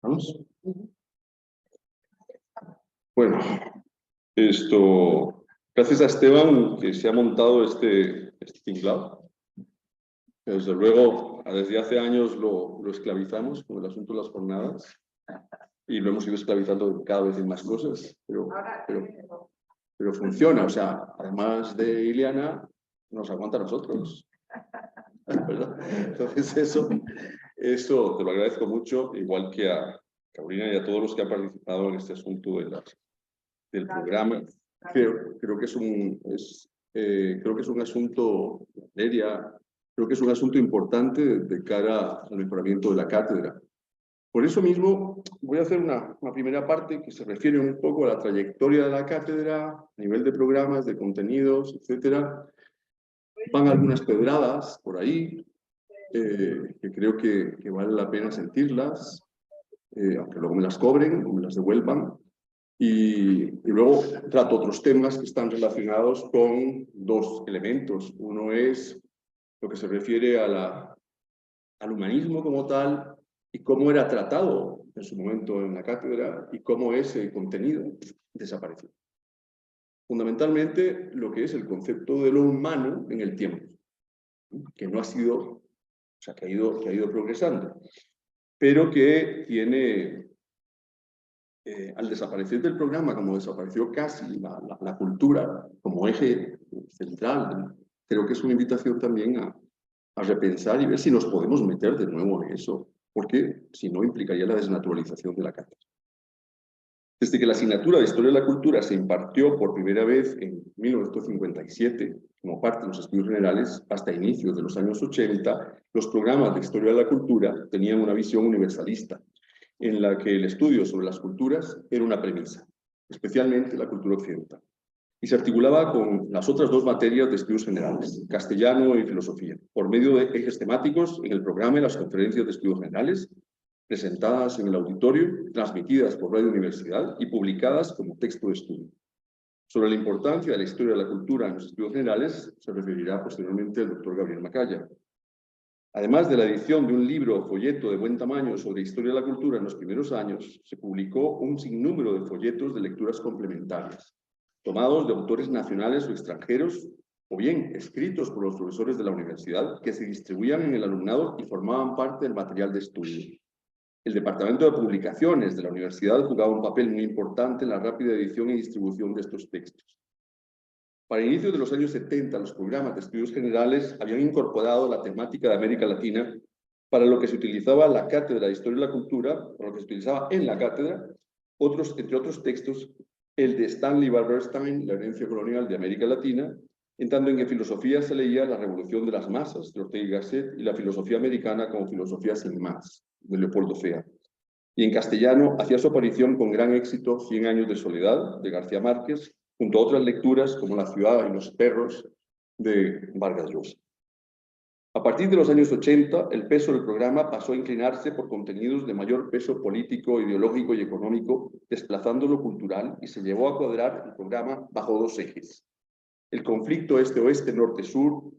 ¿Vamos? Bueno, gracias a Esteban que se ha montado este tinglado. Desde luego, desde hace años lo esclavizamos con el asunto de las jornadas y lo hemos ido esclavizando cada vez en más cosas, pero funciona. O sea, además de Ileana, nos aguanta a nosotros, ¿verdad? Entonces eso te lo agradezco mucho, igual que a Carolina y a todos los que han participado en este asunto del programa. Creo que es un asunto seria, creo que es un asunto importante de cara al mejoramiento de la cátedra. Por eso mismo voy a hacer una primera parte que se refiere un poco a la trayectoria de la cátedra, a nivel de programas, de contenidos, etcétera. Van algunas pedradas por ahí, que creo que vale la pena sentirlas, aunque luego me las cobren o me las devuelvan. Y luego trato otros temas que están relacionados con dos elementos. Uno es lo que se refiere al humanismo como tal y cómo era tratado en su momento en la cátedra y cómo ese contenido desapareció. Fundamentalmente lo que es el concepto de lo humano en el tiempo, que no ha sido, o sea, que ha ido progresando, pero que tiene... al desaparecer del programa, como desapareció casi la cultura como eje central, creo que es una invitación también a repensar y ver si nos podemos meter de nuevo en eso, porque si no implicaría la desnaturalización de la cátedra. Desde que la asignatura de Historia de la Cultura se impartió por primera vez en 1957, como parte de los estudios generales, hasta inicios de los años 80, los programas de Historia de la Cultura tenían una visión universalista, en la que el estudio sobre las culturas era una premisa, especialmente la cultura occidental, y se articulaba con las otras dos materias de estudios generales, castellano y filosofía, por medio de ejes temáticos en el programa y las conferencias de estudios generales, presentadas en el auditorio, transmitidas por Radio Universidad y publicadas como texto de estudio. Sobre la importancia de la historia de la cultura en los estudios generales se referirá posteriormente el doctor Gabriel Macaya. Además de la edición de un libro o folleto de buen tamaño sobre historia de la cultura en los primeros años, se publicó un sinnúmero de folletos de lecturas complementarias, tomados de autores nacionales o extranjeros, o bien escritos por los profesores de la universidad, que se distribuían en el alumnado y formaban parte del material de estudio. El Departamento de Publicaciones de la universidad jugaba un papel muy importante en la rápida edición y distribución de estos textos. Para inicios de los años 70, los programas de estudios generales habían incorporado la temática de América Latina, para lo que se utilizaba la Cátedra de Historia de la Cultura, para lo que se utilizaba en la cátedra, entre otros textos, el de Stanley Barberstein, La herencia colonial de América Latina, en tanto en que filosofía se leía La revolución de las masas, de Ortega y Gasset, y la filosofía americana como filosofía sin más, de Leopoldo Fea. Y en castellano hacía su aparición con gran éxito 100 años de soledad, de García Márquez, junto a otras lecturas como La ciudad y los perros, de Vargas Llosa. A partir de los años 80, el peso del programa pasó a inclinarse por contenidos de mayor peso político, ideológico y económico, desplazando lo cultural, y se llevó a cuadrar el programa bajo dos ejes: el conflicto este-oeste, norte-sur,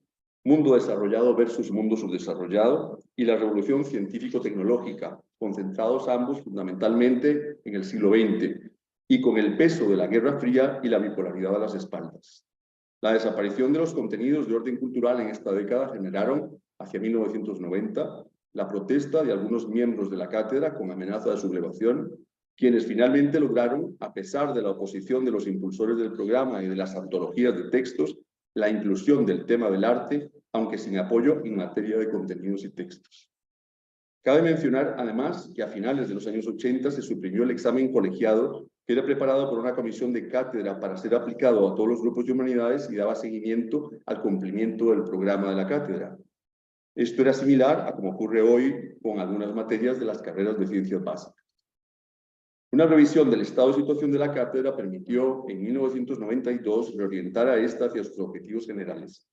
mundo desarrollado versus mundo subdesarrollado, y la revolución científico-tecnológica, concentrados ambos fundamentalmente en el siglo XX, y con el peso de la Guerra Fría y la bipolaridad a las espaldas. La desaparición de los contenidos de orden cultural en esta década generaron, hacia 1990, la protesta de algunos miembros de la cátedra con amenaza de sublevación, quienes finalmente lograron, a pesar de la oposición de los impulsores del programa y de las antologías de textos, la inclusión del tema del arte, aunque sin apoyo en materia de contenidos y textos. Cabe mencionar, además, que a finales de los años 80 se suprimió el examen colegiado, que era preparado por una comisión de cátedra para ser aplicado a todos los grupos de humanidades y daba seguimiento al cumplimiento del programa de la cátedra. Esto era similar a como ocurre hoy con algunas materias de las carreras de ciencias básicas. Una revisión del estado de situación de la cátedra permitió en 1992 reorientar a esta hacia sus objetivos generales,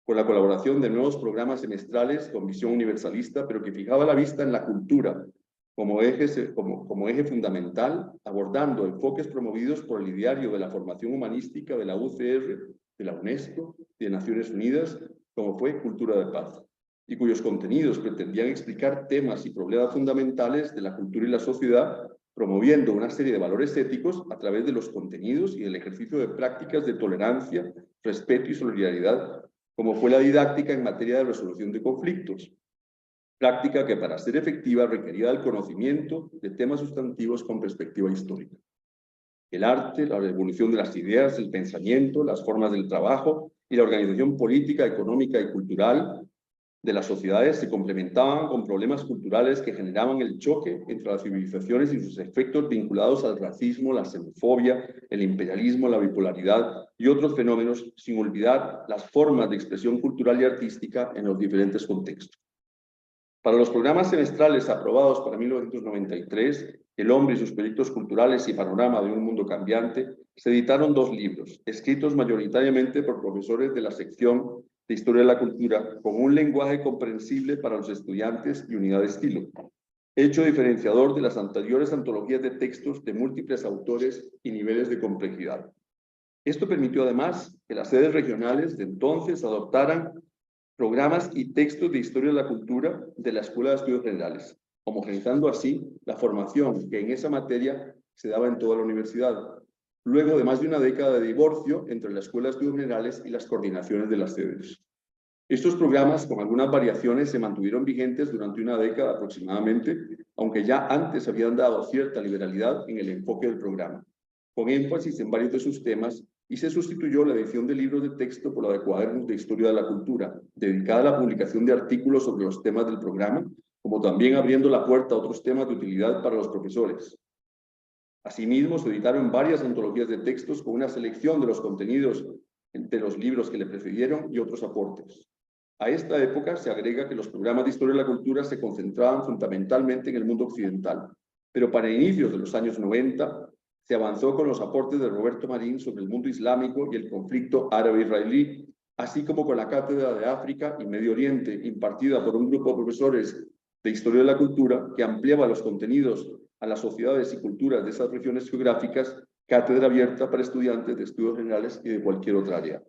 con la colaboración de nuevos programas semestrales con visión universalista, pero que fijaba la vista en la cultura como eje fundamental, abordando enfoques promovidos por el ideario de la formación humanística de la UCR, de la UNESCO y de Naciones Unidas, como fue Cultura de Paz. y cuyos contenidos pretendían explicar temas y problemas fundamentales de la cultura y la sociedad, promoviendo una serie de valores éticos a través de los contenidos y el ejercicio de prácticas de tolerancia, respeto y solidaridad, como fue la didáctica en materia de resolución de conflictos, práctica que para ser efectiva requería el conocimiento de temas sustantivos con perspectiva histórica. El arte, la evolución de las ideas, el pensamiento, las formas del trabajo y la organización política, económica y cultural de las sociedades se complementaban con problemas culturales que generaban el choque entre las civilizaciones y sus efectos vinculados al racismo, la xenofobia, el imperialismo, la bipolaridad y otros fenómenos, sin olvidar las formas de expresión cultural y artística en los diferentes contextos. Para los programas semestrales aprobados para 1993, El hombre y sus proyectos culturales y Panorama de un mundo cambiante, se editaron 2 libros, escritos mayoritariamente por profesores de la sección de Historia de la Cultura, con un lenguaje comprensible para los estudiantes y unidad de estilo, hecho diferenciador de las anteriores antologías de textos de múltiples autores y niveles de complejidad. Esto permitió además que las sedes regionales de entonces adoptaran programas y textos de historia de la cultura de la Escuela de Estudios Generales, homogeneizando así la formación que en esa materia se daba en toda la universidad, luego de más de una década de divorcio entre la Escuela de Estudios Generales y las coordinaciones de las sedes. Estos programas, con algunas variaciones, se mantuvieron vigentes durante una década aproximadamente, aunque ya antes habían dado cierta liberalidad en el enfoque del programa, con énfasis en varios de sus temas, y se sustituyó la edición de libros de texto por la de cuadernos de historia de la cultura, dedicada a la publicación de artículos sobre los temas del programa, como también abriendo la puerta a otros temas de utilidad para los profesores. Asimismo, se editaron varias antologías de textos con una selección de los contenidos de los libros que le precedieron y otros aportes. A esta época se agrega que los programas de historia de la cultura se concentraban fundamentalmente en el mundo occidental, pero para inicios de los años 90 se avanzó con los aportes de Roberto Marín sobre el mundo islámico y el conflicto árabe-israelí, así como con la Cátedra de África y Medio Oriente, impartida por un grupo de profesores de Historia de la Cultura que ampliaba los contenidos a las sociedades y culturas de esas regiones geográficas, cátedra abierta para estudiantes de estudios generales y de cualquier otra área.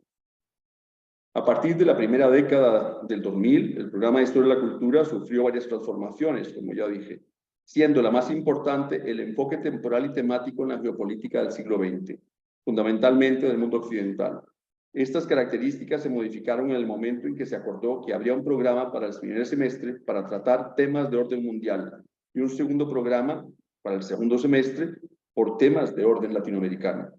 A partir de la primera década del 2000, el programa de Historia de la Cultura sufrió varias transformaciones, como ya dije, siendo la más importante el enfoque temporal y temático en la geopolítica del siglo XX, fundamentalmente del mundo occidental. Estas características se modificaron en el momento en que se acordó que habría un programa para el primer semestre para tratar temas de orden mundial y un segundo programa para el segundo semestre por temas de orden latinoamericano.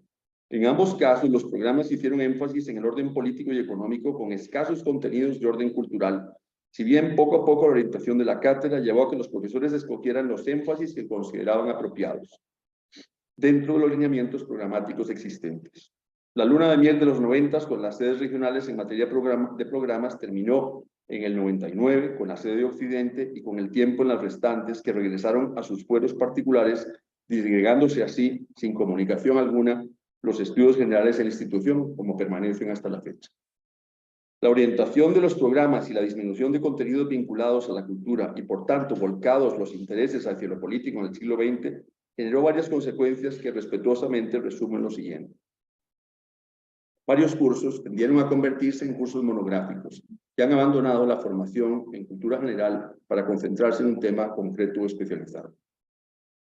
En ambos casos, los programas hicieron énfasis en el orden político y económico con escasos contenidos de orden cultural, si bien poco a poco la orientación de la cátedra llevó a que los profesores escogieran los énfasis que consideraban apropiados dentro de los lineamientos programáticos existentes. La luna de miel de los 90 con las sedes regionales en materia de programas terminó en el 99 con la sede de Occidente y con el tiempo en las restantes que regresaron a sus fueros particulares, disgregándose así, sin comunicación alguna, los estudios generales en la institución, como permanecen hasta la fecha. La orientación de los programas y la disminución de contenidos vinculados a la cultura y, por tanto, volcados los intereses hacia lo político en el siglo XX, generó varias consecuencias que respetuosamente resumen lo siguiente. Varios cursos tendieron a convertirse en cursos monográficos que han abandonado la formación en cultura general para concentrarse en un tema concreto o especializado.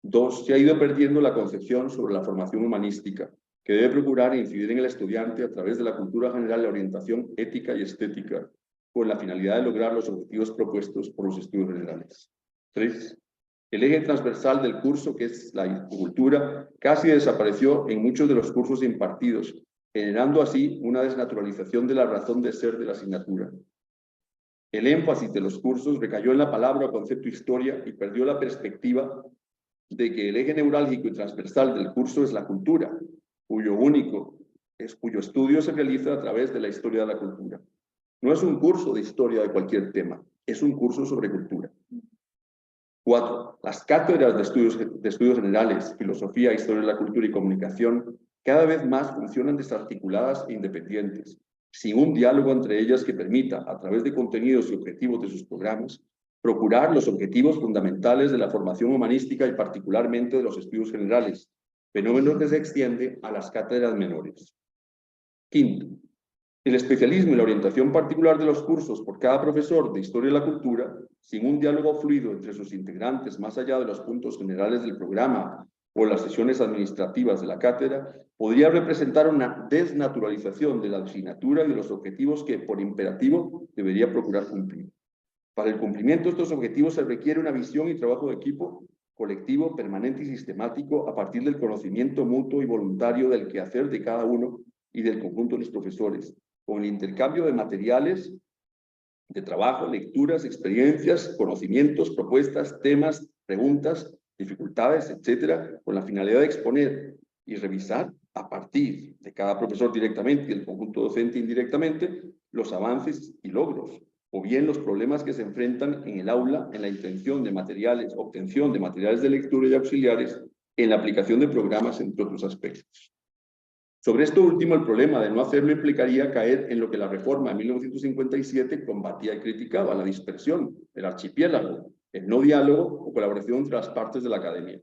2. Se ha ido perdiendo la concepción sobre la formación humanística, que debe procurar incidir en el estudiante a través de la cultura general, la orientación ética y estética, con la finalidad de lograr los objetivos propuestos por los estudios generales. 3. El eje transversal del curso, que es la cultura, casi desapareció en muchos de los cursos impartidos, generando así una desnaturalización de la razón de ser de la asignatura. El énfasis de los cursos recayó en la palabra o concepto historia y perdió la perspectiva de que el eje neurálgico y transversal del curso es la cultura, cuyo estudio se realiza a través de la historia de la cultura. No es un curso de historia de cualquier tema, es un curso sobre cultura. 4. Las cátedras de estudios generales, filosofía, historia de la cultura y comunicación cada vez más funcionan desarticuladas e independientes, sin un diálogo entre ellas que permita, a través de contenidos y objetivos de sus programas, procurar los objetivos fundamentales de la formación humanística y particularmente de los estudios generales, fenómeno que se extiende a las cátedras menores. 5. El especialismo y la orientación particular de los cursos por cada profesor de Historia de la Cultura, sin un diálogo fluido entre sus integrantes más allá de los puntos generales del programa o las sesiones administrativas de la cátedra, podría representar una desnaturalización de la asignatura y de los objetivos que, por imperativo, debería procurar cumplir. Para el cumplimiento de estos objetivos se requiere una visión y trabajo de equipo colectivo, permanente y sistemático a partir del conocimiento mutuo y voluntario del quehacer de cada uno y del conjunto de los profesores, con el intercambio de materiales de trabajo, lecturas, experiencias, conocimientos, propuestas, temas, preguntas, dificultades, etcétera, con la finalidad de exponer y revisar a partir de cada profesor directamente y del conjunto docente indirectamente los avances y logros, o bien los problemas que se enfrentan en el aula en la obtención de materiales de lectura y auxiliares en la aplicación de programas, entre otros aspectos. Sobre esto último, el problema de no hacerlo implicaría caer en lo que la reforma de 1957 combatía y criticaba: la dispersión, el archipiélago, el no diálogo o colaboración entre las partes de la academia.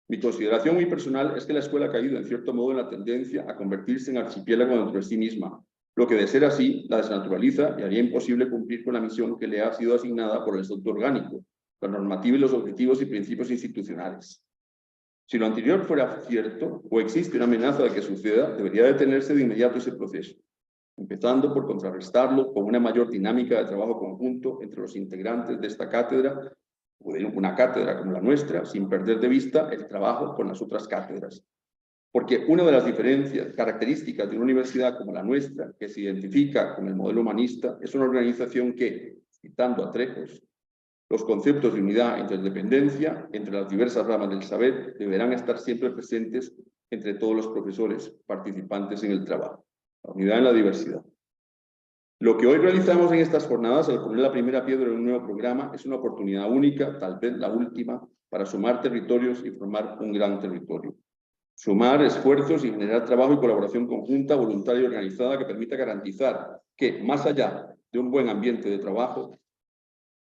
Mi consideración muy personal es que la escuela ha caído en cierto modo en la tendencia a convertirse en archipiélago dentro de sí misma, lo que de ser así la desnaturaliza y haría imposible cumplir con la misión que le ha sido asignada por el Estatuto Orgánico, la normativa y los objetivos y principios institucionales. Si lo anterior fuera cierto, o existe una amenaza de que suceda, debería detenerse de inmediato ese proceso, empezando por contrarrestarlo con una mayor dinámica de trabajo conjunto entre los integrantes de esta cátedra, o de una cátedra como la nuestra, sin perder de vista el trabajo con las otras cátedras. Porque una de las características de una universidad como la nuestra, que se identifica con el modelo humanista, es una organización que, citando a Trejos, los conceptos de unidad e interdependencia entre las diversas ramas del saber deberán estar siempre presentes entre todos los profesores participantes en el trabajo. La unidad en la diversidad. Lo que hoy realizamos en estas jornadas, al poner la primera piedra en un nuevo programa, es una oportunidad única, tal vez la última, para sumar territorios y formar un gran territorio. Sumar esfuerzos y generar trabajo y colaboración conjunta, voluntaria y organizada que permita garantizar que, más allá de un buen ambiente de trabajo,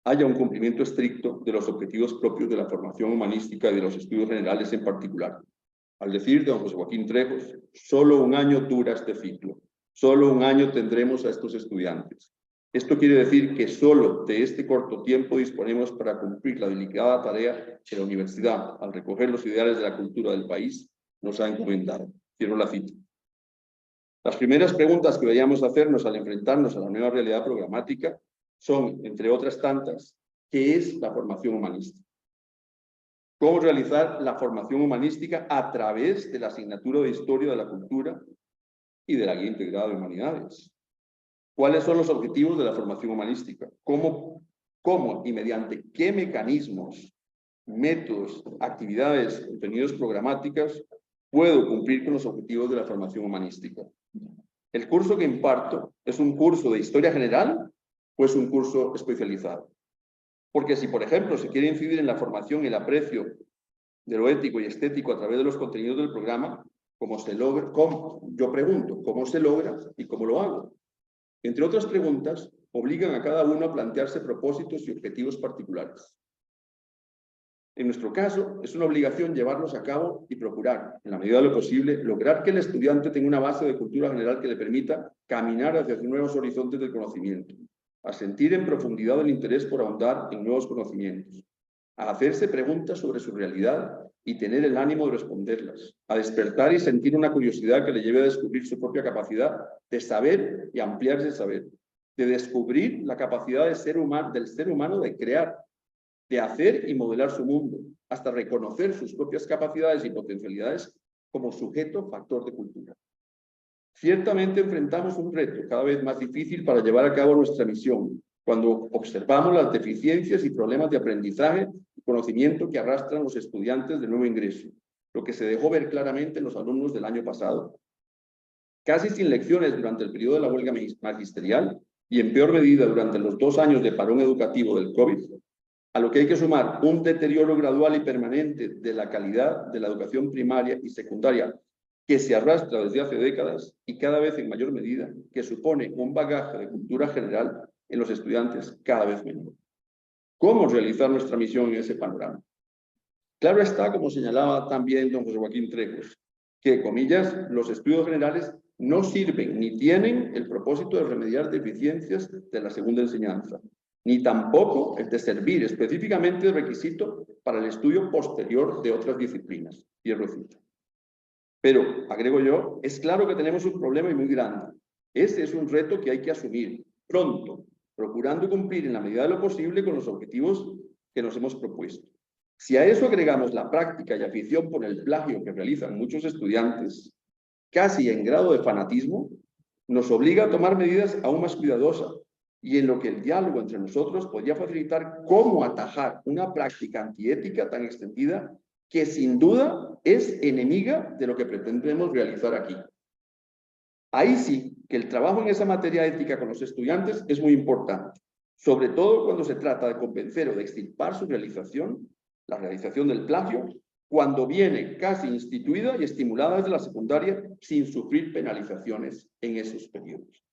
haya un cumplimiento estricto de los objetivos propios de la formación humanística y de los estudios generales en particular. Al decir don José Joaquín Trejos, solo un año dura este ciclo, solo un año tendremos a estos estudiantes. Esto quiere decir que solo de este corto tiempo disponemos para cumplir la delicada tarea que la universidad, al recoger los ideales de la cultura del país, nos ha encomendado. Cierro la cita. Las primeras preguntas que deberíamos hacernos al enfrentarnos a la nueva realidad programática son, entre otras tantas, ¿qué es la formación humanista? ¿Cómo realizar la formación humanística a través de la asignatura de Historia de la Cultura y de la Guía Integrada de Humanidades? ¿Cuáles son los objetivos de la formación humanística? ¿Cómo y mediante qué mecanismos, métodos, actividades, contenidos programáticas puedo cumplir con los objetivos de la formación humanística? ¿El curso que imparto es un curso de historia general o es un curso especializado? Porque si, por ejemplo, se quiere incidir en la formación y el aprecio de lo ético y estético a través de los contenidos del programa, ¿cómo se logra? Yo pregunto, ¿cómo se logra y cómo lo hago? Entre otras preguntas, obligan a cada uno a plantearse propósitos y objetivos particulares. En nuestro caso, es una obligación llevarlos a cabo y procurar, en la medida de lo posible, lograr que el estudiante tenga una base de cultura general que le permita caminar hacia nuevos horizontes del conocimiento, a sentir en profundidad el interés por ahondar en nuevos conocimientos, a hacerse preguntas sobre su realidad y tener el ánimo de responderlas, a despertar y sentir una curiosidad que le lleve a descubrir su propia capacidad de saber y ampliar ese saber, de descubrir la capacidad del ser humano de crear, de hacer y modelar su mundo, hasta reconocer sus propias capacidades y potencialidades como sujeto factor de cultura. Ciertamente enfrentamos un reto cada vez más difícil para llevar a cabo nuestra misión, cuando observamos las deficiencias y problemas de aprendizaje y conocimiento que arrastran los estudiantes de nuevo ingreso, lo que se dejó ver claramente en los alumnos del año pasado. Casi sin lecciones durante el periodo de la huelga magisterial y en peor medida durante los 2 años de parón educativo del COVID, a lo que hay que sumar un deterioro gradual y permanente de la calidad de la educación primaria y secundaria que se arrastra desde hace décadas y cada vez en mayor medida, que supone un bagaje de cultura general en los estudiantes cada vez menor. ¿Cómo realizar nuestra misión en ese panorama? Claro está, como señalaba también don José Joaquín Trejos, que, comillas, los estudios generales no sirven ni tienen el propósito de remediar deficiencias de la segunda enseñanza, ni tampoco el de servir específicamente de requisito para el estudio posterior de otras disciplinas. Cierro cita. Pero, agrego yo, es claro que tenemos un problema y muy grande. Ese es un reto que hay que asumir pronto, procurando cumplir en la medida de lo posible con los objetivos que nos hemos propuesto. Si a eso agregamos la práctica y afición por el plagio que realizan muchos estudiantes, casi en grado de fanatismo, nos obliga a tomar medidas aún más cuidadosas y en lo que el diálogo entre nosotros podría facilitar cómo atajar una práctica antiética tan extendida que sin duda es enemiga de lo que pretendemos realizar aquí. Ahí sí que el trabajo en esa materia ética con los estudiantes es muy importante, sobre todo cuando se trata de convencer o de extirpar su realización, la realización del plagio, cuando viene casi instituida y estimulada desde la secundaria sin sufrir penalizaciones en esos periodos.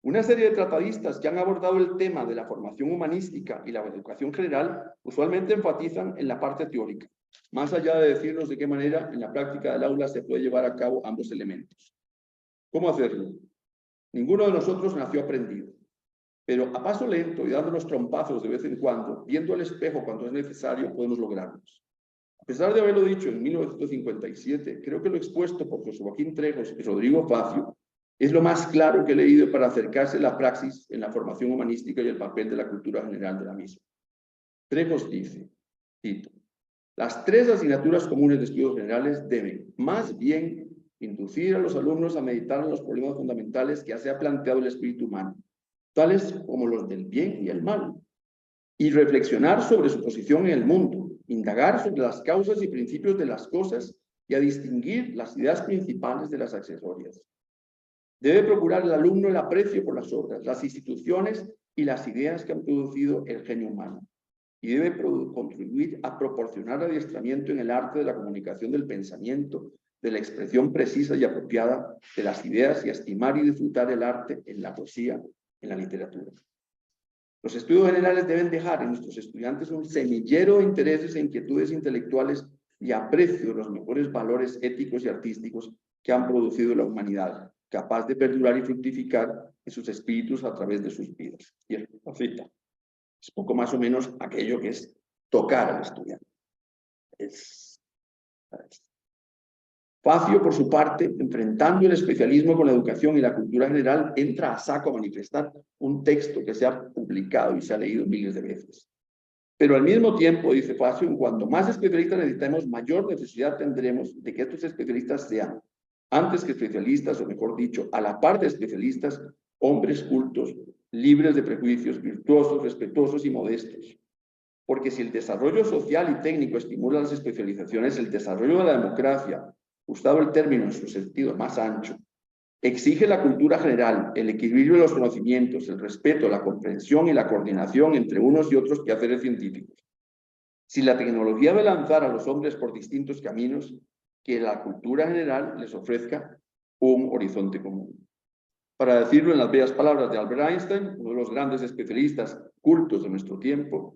Una serie de tratadistas que han abordado el tema de la formación humanística y la educación general usualmente enfatizan en la parte teórica, más allá de decirnos de qué manera en la práctica del aula se puede llevar a cabo ambos elementos. ¿Cómo hacerlo? Ninguno de nosotros nació aprendido, pero a paso lento y dándonos trompazos de vez en cuando, viendo al espejo cuando es necesario, podemos lograrlos. A pesar de haberlo dicho en 1957, creo que lo expuesto por José Joaquín Trejos y Rodrigo Facio es lo más claro que he leído para acercarse a la praxis en la formación humanística y el papel de la cultura general de la misma. Trejos dice, cito, las tres asignaturas comunes de estudios generales deben, más bien, inducir a los alumnos a meditar en los problemas fundamentales que se ha planteado el espíritu humano, tales como los del bien y el mal, y reflexionar sobre su posición en el mundo, indagar sobre las causas y principios de las cosas y a distinguir las ideas principales de las accesorias. Debe procurar el alumno el aprecio por las obras, las instituciones y las ideas que han producido el genio humano, y debe contribuir a proporcionar adiestramiento en el arte de la comunicación del pensamiento, de la expresión precisa y apropiada de las ideas y a estimar y disfrutar el arte en la poesía, en la literatura. Los estudios generales deben dejar en nuestros estudiantes un semillero de intereses e inquietudes intelectuales y aprecio de los mejores valores éticos y artísticos que han producido la humanidad, capaz de perdurar y fructificar en sus espíritus a través de sus vidas. Y es la cita. Es poco más o menos aquello que es tocar al estudiante. Facio, por su parte, enfrentando el especialismo con la educación y la cultura general, entra a saco a manifestar un texto que se ha publicado y se ha leído miles de veces. Pero al mismo tiempo, dice Facio, en cuanto más especialistas necesitemos, mayor necesidad tendremos de que estos especialistas sean, antes que especialistas, o mejor dicho, a la par de especialistas, hombres cultos, libres de prejuicios, virtuosos, respetuosos y modestos. Porque si el desarrollo social y técnico estimula las especializaciones, el desarrollo de la democracia, gustado el término en su sentido más ancho, exige la cultura general, el equilibrio de los conocimientos, el respeto, la comprensión y la coordinación entre unos y otros quehaceres científicos. Si la tecnología debe lanzar a los hombres por distintos caminos, que la cultura general les ofrezca un horizonte común. Para decirlo en las bellas palabras de Albert Einstein, uno de los grandes especialistas cultos de nuestro tiempo,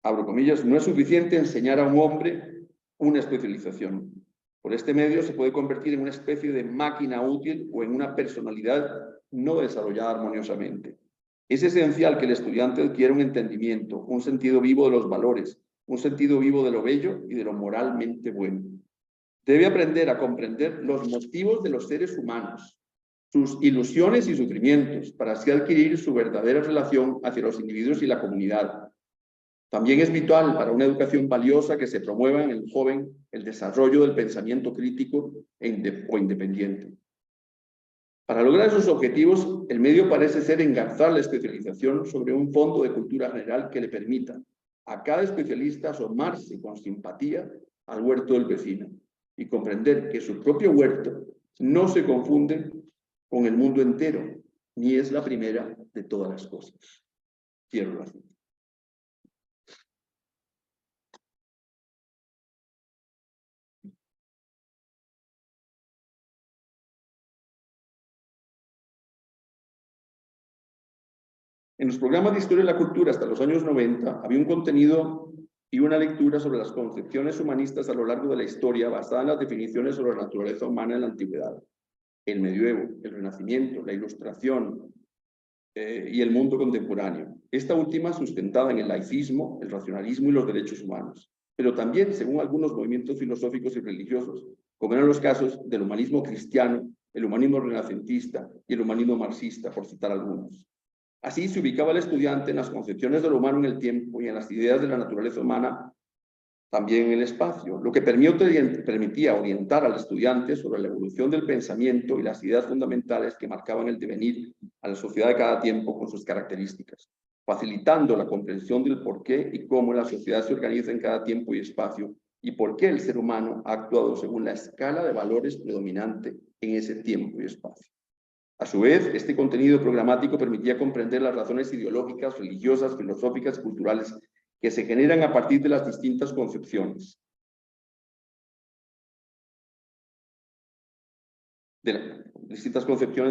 abro comillas, no es suficiente enseñar a un hombre una especialización. Por este medio se puede convertir en una especie de máquina útil o en una personalidad no desarrollada armoniosamente. Es esencial que el estudiante adquiera un entendimiento, un sentido vivo de los valores, un sentido vivo de lo bello y de lo moralmente bueno. Debe aprender a comprender los motivos de los seres humanos, sus ilusiones y sufrimientos, para así adquirir su verdadera relación hacia los individuos y la comunidad. También es vital para una educación valiosa que se promueva en el joven el desarrollo del pensamiento crítico o independiente. Para lograr esos objetivos, el medio parece ser engarzar la especialización sobre un fondo de cultura general que le permita a cada especialista asomarse con simpatía al huerto del vecino y comprender que su propio huerto no se confunde con el mundo entero, ni es la primera de todas las cosas. Cierro la cita. En los programas de Historia de la Cultura hasta los años 90 había un contenido y una lectura sobre las concepciones humanistas a lo largo de la historia basada en las definiciones sobre la naturaleza humana en la antigüedad, el medioevo, el renacimiento, la ilustración y el mundo contemporáneo. Esta última sustentada en el laicismo, el racionalismo y los derechos humanos, pero también según algunos movimientos filosóficos y religiosos, como eran los casos del humanismo cristiano, el humanismo renacentista y el humanismo marxista, por citar algunos. Así se ubicaba el estudiante en las concepciones de lo humano en el tiempo y en las ideas de la naturaleza humana también en el espacio, lo que permitía orientar al estudiante sobre la evolución del pensamiento y las ideas fundamentales que marcaban el devenir a la sociedad de cada tiempo con sus características, facilitando la comprensión del por qué y cómo la sociedad se organiza en cada tiempo y espacio y por qué el ser humano ha actuado según la escala de valores predominante en ese tiempo y espacio. A su vez, este contenido programático permitía comprender las razones ideológicas, religiosas, filosóficas y culturales que se generan a partir de las distintas concepciones de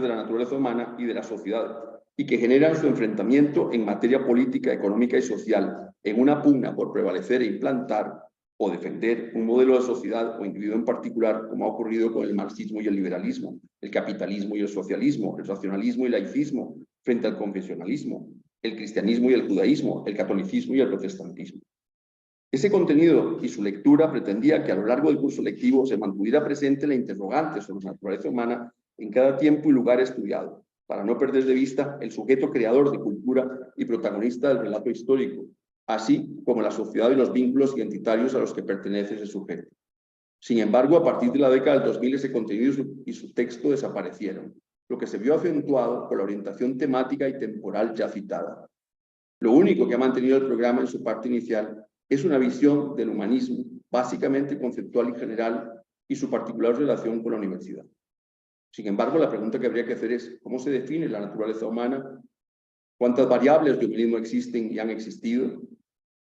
la naturaleza humana y de la sociedad, y que generan su enfrentamiento en materia política, económica y social, en una pugna por prevalecer e implantar o defender un modelo de sociedad o individuo en particular, como ha ocurrido con el marxismo y el liberalismo, el capitalismo y el socialismo, el racionalismo y el laicismo, frente al confesionalismo, el cristianismo y el judaísmo, el catolicismo y el protestantismo. Ese contenido y su lectura pretendía que a lo largo del curso lectivo se mantuviera presente la interrogante sobre la naturaleza humana en cada tiempo y lugar estudiado, para no perder de vista el sujeto creador de cultura y protagonista del relato histórico, así como la sociedad y los vínculos identitarios a los que pertenece ese sujeto. Sin embargo, a partir de la década del 2000 ese contenido y su texto desaparecieron, lo que se vio acentuado por la orientación temática y temporal ya citada. Lo único que ha mantenido el programa en su parte inicial es una visión del humanismo, básicamente conceptual y general, y su particular relación con la universidad. Sin embargo, la pregunta que habría que hacer es, ¿cómo se define la naturaleza humana? ¿Cuántas variables de humanismo existen y han existido?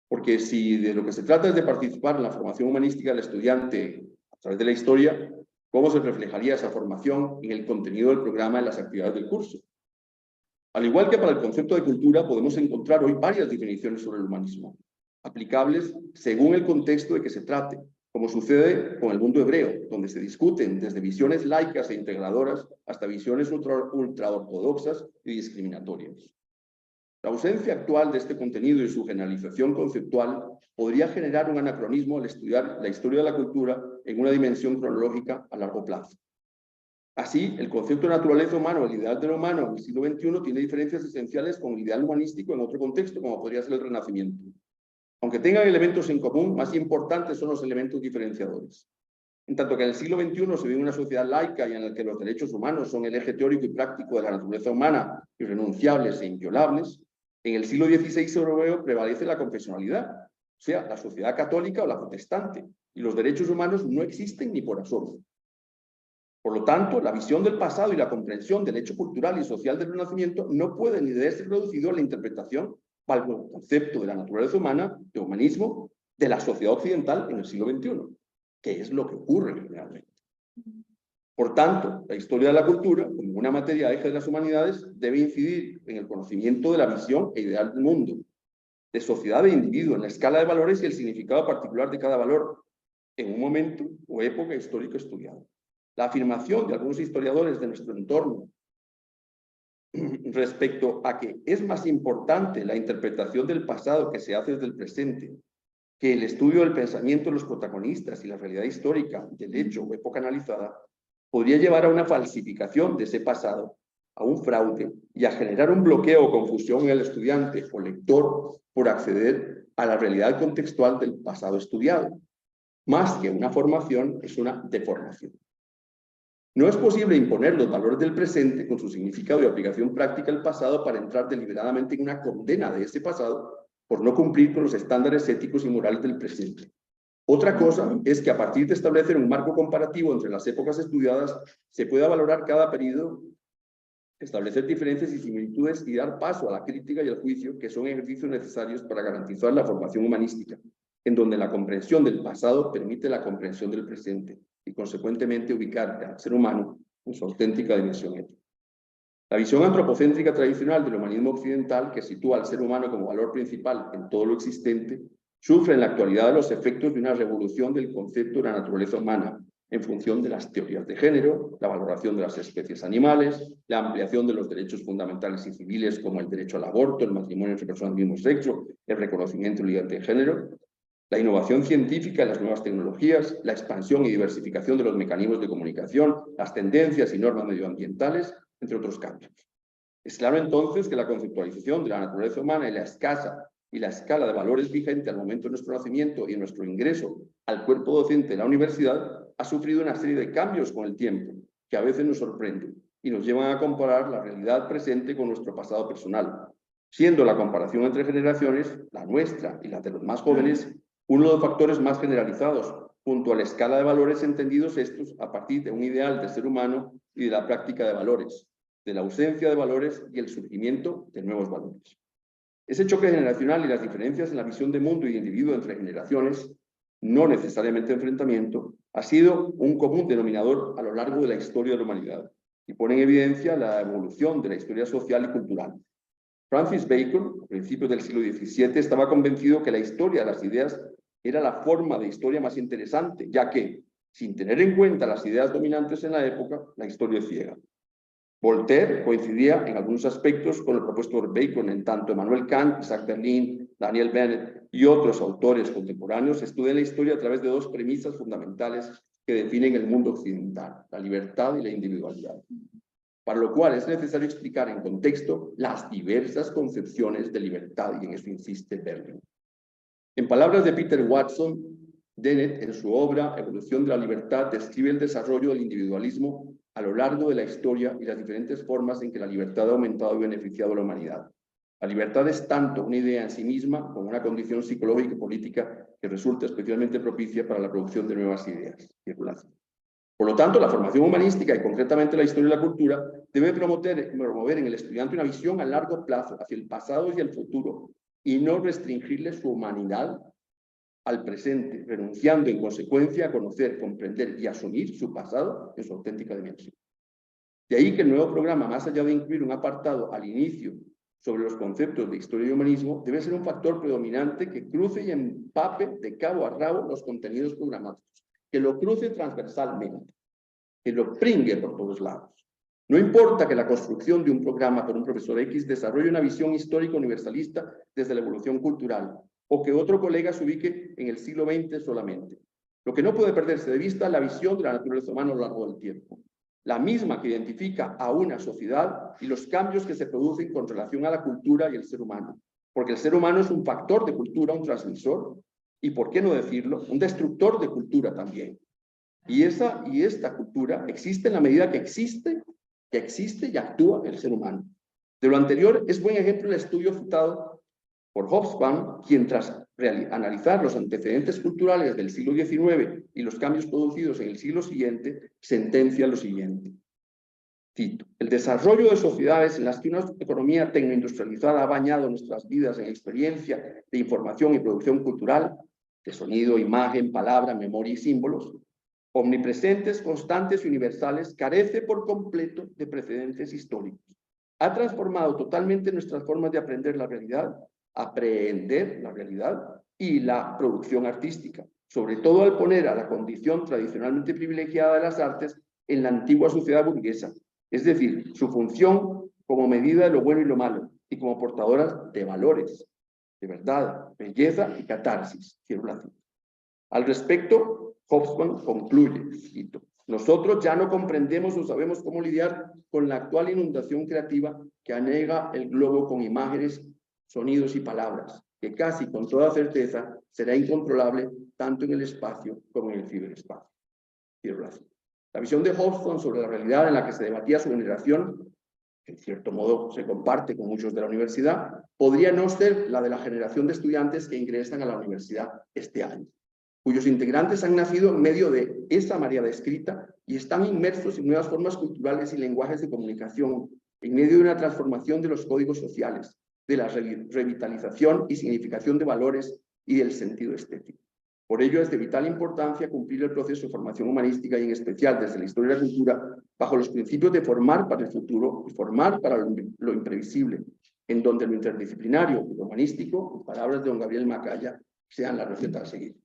Porque si de lo que se trata es de participar en la formación humanística del estudiante a través de la historia, ¿cómo se reflejaría esa formación en el contenido del programa en las actividades del curso? Al igual que para el concepto de cultura, podemos encontrar hoy varias definiciones sobre el humanismo, aplicables según el contexto de que se trate, como sucede con el mundo hebreo, donde se discuten desde visiones laicas e integradoras hasta visiones ultraortodoxas y discriminatorias. La ausencia actual de este contenido y su generalización conceptual podría generar un anacronismo al estudiar la historia de la cultura en una dimensión cronológica a largo plazo. Así, el concepto de naturaleza humana o el ideal de lo humano en el siglo XXI tiene diferencias esenciales con el ideal humanístico en otro contexto, como podría ser el Renacimiento. Aunque tengan elementos en común, más importantes son los elementos diferenciadores. En tanto que en el siglo XXI se vive una sociedad laica y en la que los derechos humanos son el eje teórico y práctico de la naturaleza humana, irrenunciables e inviolables, en el siglo XVI europeo prevalece la confesionalidad, o sea, la sociedad católica o la protestante, y los derechos humanos no existen ni por asomo. Por lo tanto, la visión del pasado y la comprensión del hecho cultural y social del Renacimiento no puede ni debe ser reducido a la interpretación bajo el concepto de la naturaleza humana, de humanismo, de la sociedad occidental en el siglo XXI, que es lo que ocurre generalmente. Por tanto, la historia de la cultura, como una materia eje de las humanidades, debe incidir en el conocimiento de la visión e ideal del mundo, de sociedad e individuo, en la escala de valores y el significado particular de cada valor, en un momento o época histórica estudiada. La afirmación de algunos historiadores de nuestro entorno respecto a que es más importante la interpretación del pasado que se hace desde el presente que el estudio del pensamiento de los protagonistas y la realidad histórica del hecho o época analizada, podría llevar a una falsificación de ese pasado, a un fraude y a generar un bloqueo o confusión en el estudiante o lector por acceder a la realidad contextual del pasado estudiado. Más que una formación, es una deformación. No es posible imponer los valores del presente con su significado y aplicación práctica al pasado para entrar deliberadamente en una condena de ese pasado por no cumplir con los estándares éticos y morales del presente. Otra cosa es que a partir de establecer un marco comparativo entre las épocas estudiadas, se pueda valorar cada periodo, establecer diferencias y similitudes y dar paso a la crítica y al juicio, que son ejercicios necesarios para garantizar la formación humanística, en donde la comprensión del pasado permite la comprensión del presente y, consecuentemente, ubicar al ser humano en su auténtica dimensión ética. La visión antropocéntrica tradicional del humanismo occidental, que sitúa al ser humano como valor principal en todo lo existente, sufre en la actualidad los efectos de una revolución del concepto de la naturaleza humana en función de las teorías de género, la valoración de las especies animales, la ampliación de los derechos fundamentales y civiles como el derecho al aborto, el matrimonio entre personas del mismo sexo, el reconocimiento de la identidad de género, la innovación científica y las nuevas tecnologías, la expansión y diversificación de los mecanismos de comunicación, las tendencias y normas medioambientales, entre otros cambios. Es claro entonces que la conceptualización de la naturaleza humana y la escala de valores vigente al momento de nuestro nacimiento y nuestro ingreso al cuerpo docente de la universidad ha sufrido una serie de cambios con el tiempo que a veces nos sorprenden y nos llevan a comparar la realidad presente con nuestro pasado personal, siendo la comparación entre generaciones, la nuestra y la de los más jóvenes, uno de los factores más generalizados, junto a la escala de valores entendidos estos a partir de un ideal de ser humano y de la práctica de valores, de la ausencia de valores y el surgimiento de nuevos valores. Ese choque generacional y las diferencias en la visión de mundo y de individuo entre generaciones, no necesariamente enfrentamiento, ha sido un común denominador a lo largo de la historia de la humanidad y pone en evidencia la evolución de la historia social y cultural. Francis Bacon, a principios del siglo XVII, estaba convencido que la historia de las ideas era la forma de historia más interesante, ya que, sin tener en cuenta las ideas dominantes en la época, la historia es ciega. Voltaire coincidía en algunos aspectos con el propuesto por Bacon, en tanto Emmanuel Kant, Isaac Berlin, Daniel Bennett y otros autores contemporáneos estudian la historia a través de dos premisas fundamentales que definen el mundo occidental, la libertad y la individualidad. Para lo cual es necesario explicar en contexto las diversas concepciones de libertad, y en eso insiste Berlin. En palabras de Peter Watson, Dennett, en su obra Evolución de la Libertad, describe el desarrollo del individualismo a lo largo de la historia y las diferentes formas en que la libertad ha aumentado y beneficiado a la humanidad. La libertad es tanto una idea en sí misma como una condición psicológica y política que resulta especialmente propicia para la producción de nuevas ideas. Por lo tanto, la formación humanística y concretamente la historia y la cultura debe promover en el estudiante una visión a largo plazo hacia el pasado y el futuro y no restringirle su humanidad al presente, renunciando en consecuencia a conocer, comprender y asumir su pasado en su auténtica dimensión. De ahí que el nuevo programa, más allá de incluir un apartado al inicio sobre los conceptos de historia y humanismo, debe ser un factor predominante que cruce y empape de cabo a rabo los contenidos programáticos, que lo cruce transversalmente, que lo pringue por todos lados. No importa que la construcción de un programa por un profesor X desarrolle una visión histórica universalista desde la evolución cultural, o que otro colega se ubique en el siglo XX solamente. Lo que no puede perderse de vista es la visión de la naturaleza humana a lo largo del tiempo, la misma que identifica a una sociedad y los cambios que se producen con relación a la cultura y el ser humano, porque el ser humano es un factor de cultura, un transmisor, y por qué no decirlo, un destructor de cultura también. Y esta cultura existe en la medida que existe y actúa el ser humano. De lo anterior es buen ejemplo el estudio citado por Hobsbawm, quien tras analizar los antecedentes culturales del siglo XIX y los cambios producidos en el siglo siguiente, sentencia lo siguiente. Cito: el desarrollo de sociedades en las que una economía tecnoindustrializada ha bañado nuestras vidas en experiencia de información y producción cultural, de sonido, imagen, palabra, memoria y símbolos, omnipresentes, constantes y universales, carece por completo de precedentes históricos. Ha transformado totalmente nuestras formas de aprender la realidad y la producción artística, sobre todo al poner a la condición tradicionalmente privilegiada de las artes en la antigua sociedad burguesa, es decir, su función como medida de lo bueno y lo malo, y como portadoras de valores, de verdad, belleza y catarsis. Al respecto, Hobsbawm concluye, cito: nosotros ya no comprendemos o sabemos cómo lidiar con la actual inundación creativa que anega el globo con imágenes, sonidos y palabras, que casi con toda certeza será incontrolable tanto en el espacio como en el ciberespacio. La visión de Hobsbawm sobre la realidad en la que se debatía su generación, que en cierto modo se comparte con muchos de la universidad, podría no ser la de la generación de estudiantes que ingresan a la universidad este año, cuyos integrantes han nacido en medio de esa marea escrita y están inmersos en nuevas formas culturales y lenguajes de comunicación, en medio de una transformación de los códigos sociales, de la revitalización y significación de valores y del sentido estético. Por ello es de vital importancia cumplir el proceso de formación humanística y en especial desde la historia y la cultura bajo los principios de formar para el futuro y formar para lo imprevisible, en donde lo interdisciplinario y lo humanístico, en palabras de don Gabriel Macaya, sean la receta a seguir.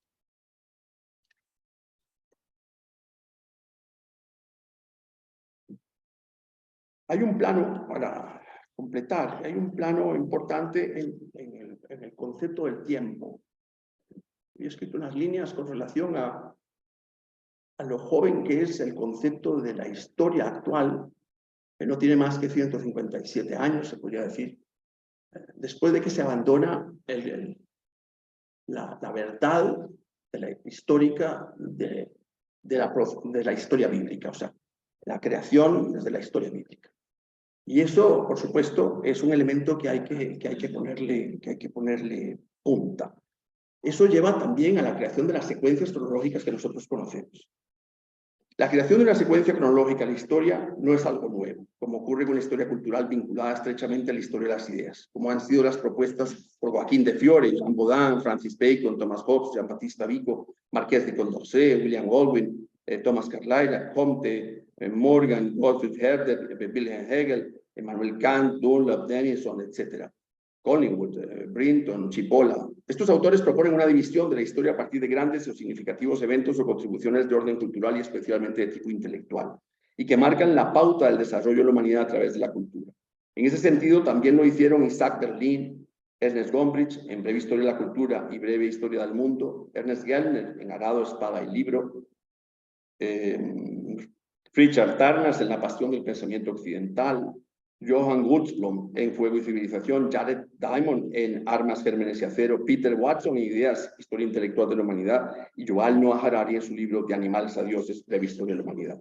Hay un plano, para completar, hay un plano importante en el concepto del tiempo. He escrito unas líneas con relación a lo joven que es el concepto de la historia actual, que no tiene más que 157 años, se podría decir, después de que se abandona la verdad de la histórica de la historia bíblica, o sea, la creación desde la historia bíblica. Y eso, por supuesto, es un elemento que hay que ponerle punta. Eso lleva también a la creación de las secuencias cronológicas que nosotros conocemos. La creación de una secuencia cronológica en la historia no es algo nuevo, como ocurre con la historia cultural vinculada estrechamente a la historia de las ideas, como han sido las propuestas por Joaquín de Fiore, Jean Baudin, Francis Bacon, Thomas Hobbes, Jean-Baptiste Vico, Marqués de Condorcet, William Godwin, Thomas Carlyle, Comte, Morgan, Gottfried Herder, Wilhelm Hegel, Immanuel Kant, Dunlop, Denison, etc. Collingwood, Brinton, Cipolla. Estos autores proponen una división de la historia a partir de grandes o significativos eventos o contribuciones de orden cultural y especialmente de tipo intelectual, y que marcan la pauta del desarrollo de la humanidad a través de la cultura. En ese sentido, también lo hicieron Isaac Berlin, Ernest Gombrich, en Breve Historia de la Cultura y Breve Historia del Mundo, Ernest Gellner, en Arado, Espada y Libro, Richard Tarnas, en La Pasión del Pensamiento Occidental, Johann Gutzblom en Fuego y Civilización, Jared Diamond en Armas, Gérmenes y Acero, Peter Watson en Ideas, Historia Intelectual de la Humanidad y Yuval Noah Harari en su libro De Animales a Dioses, Breve Historia de la Humanidad.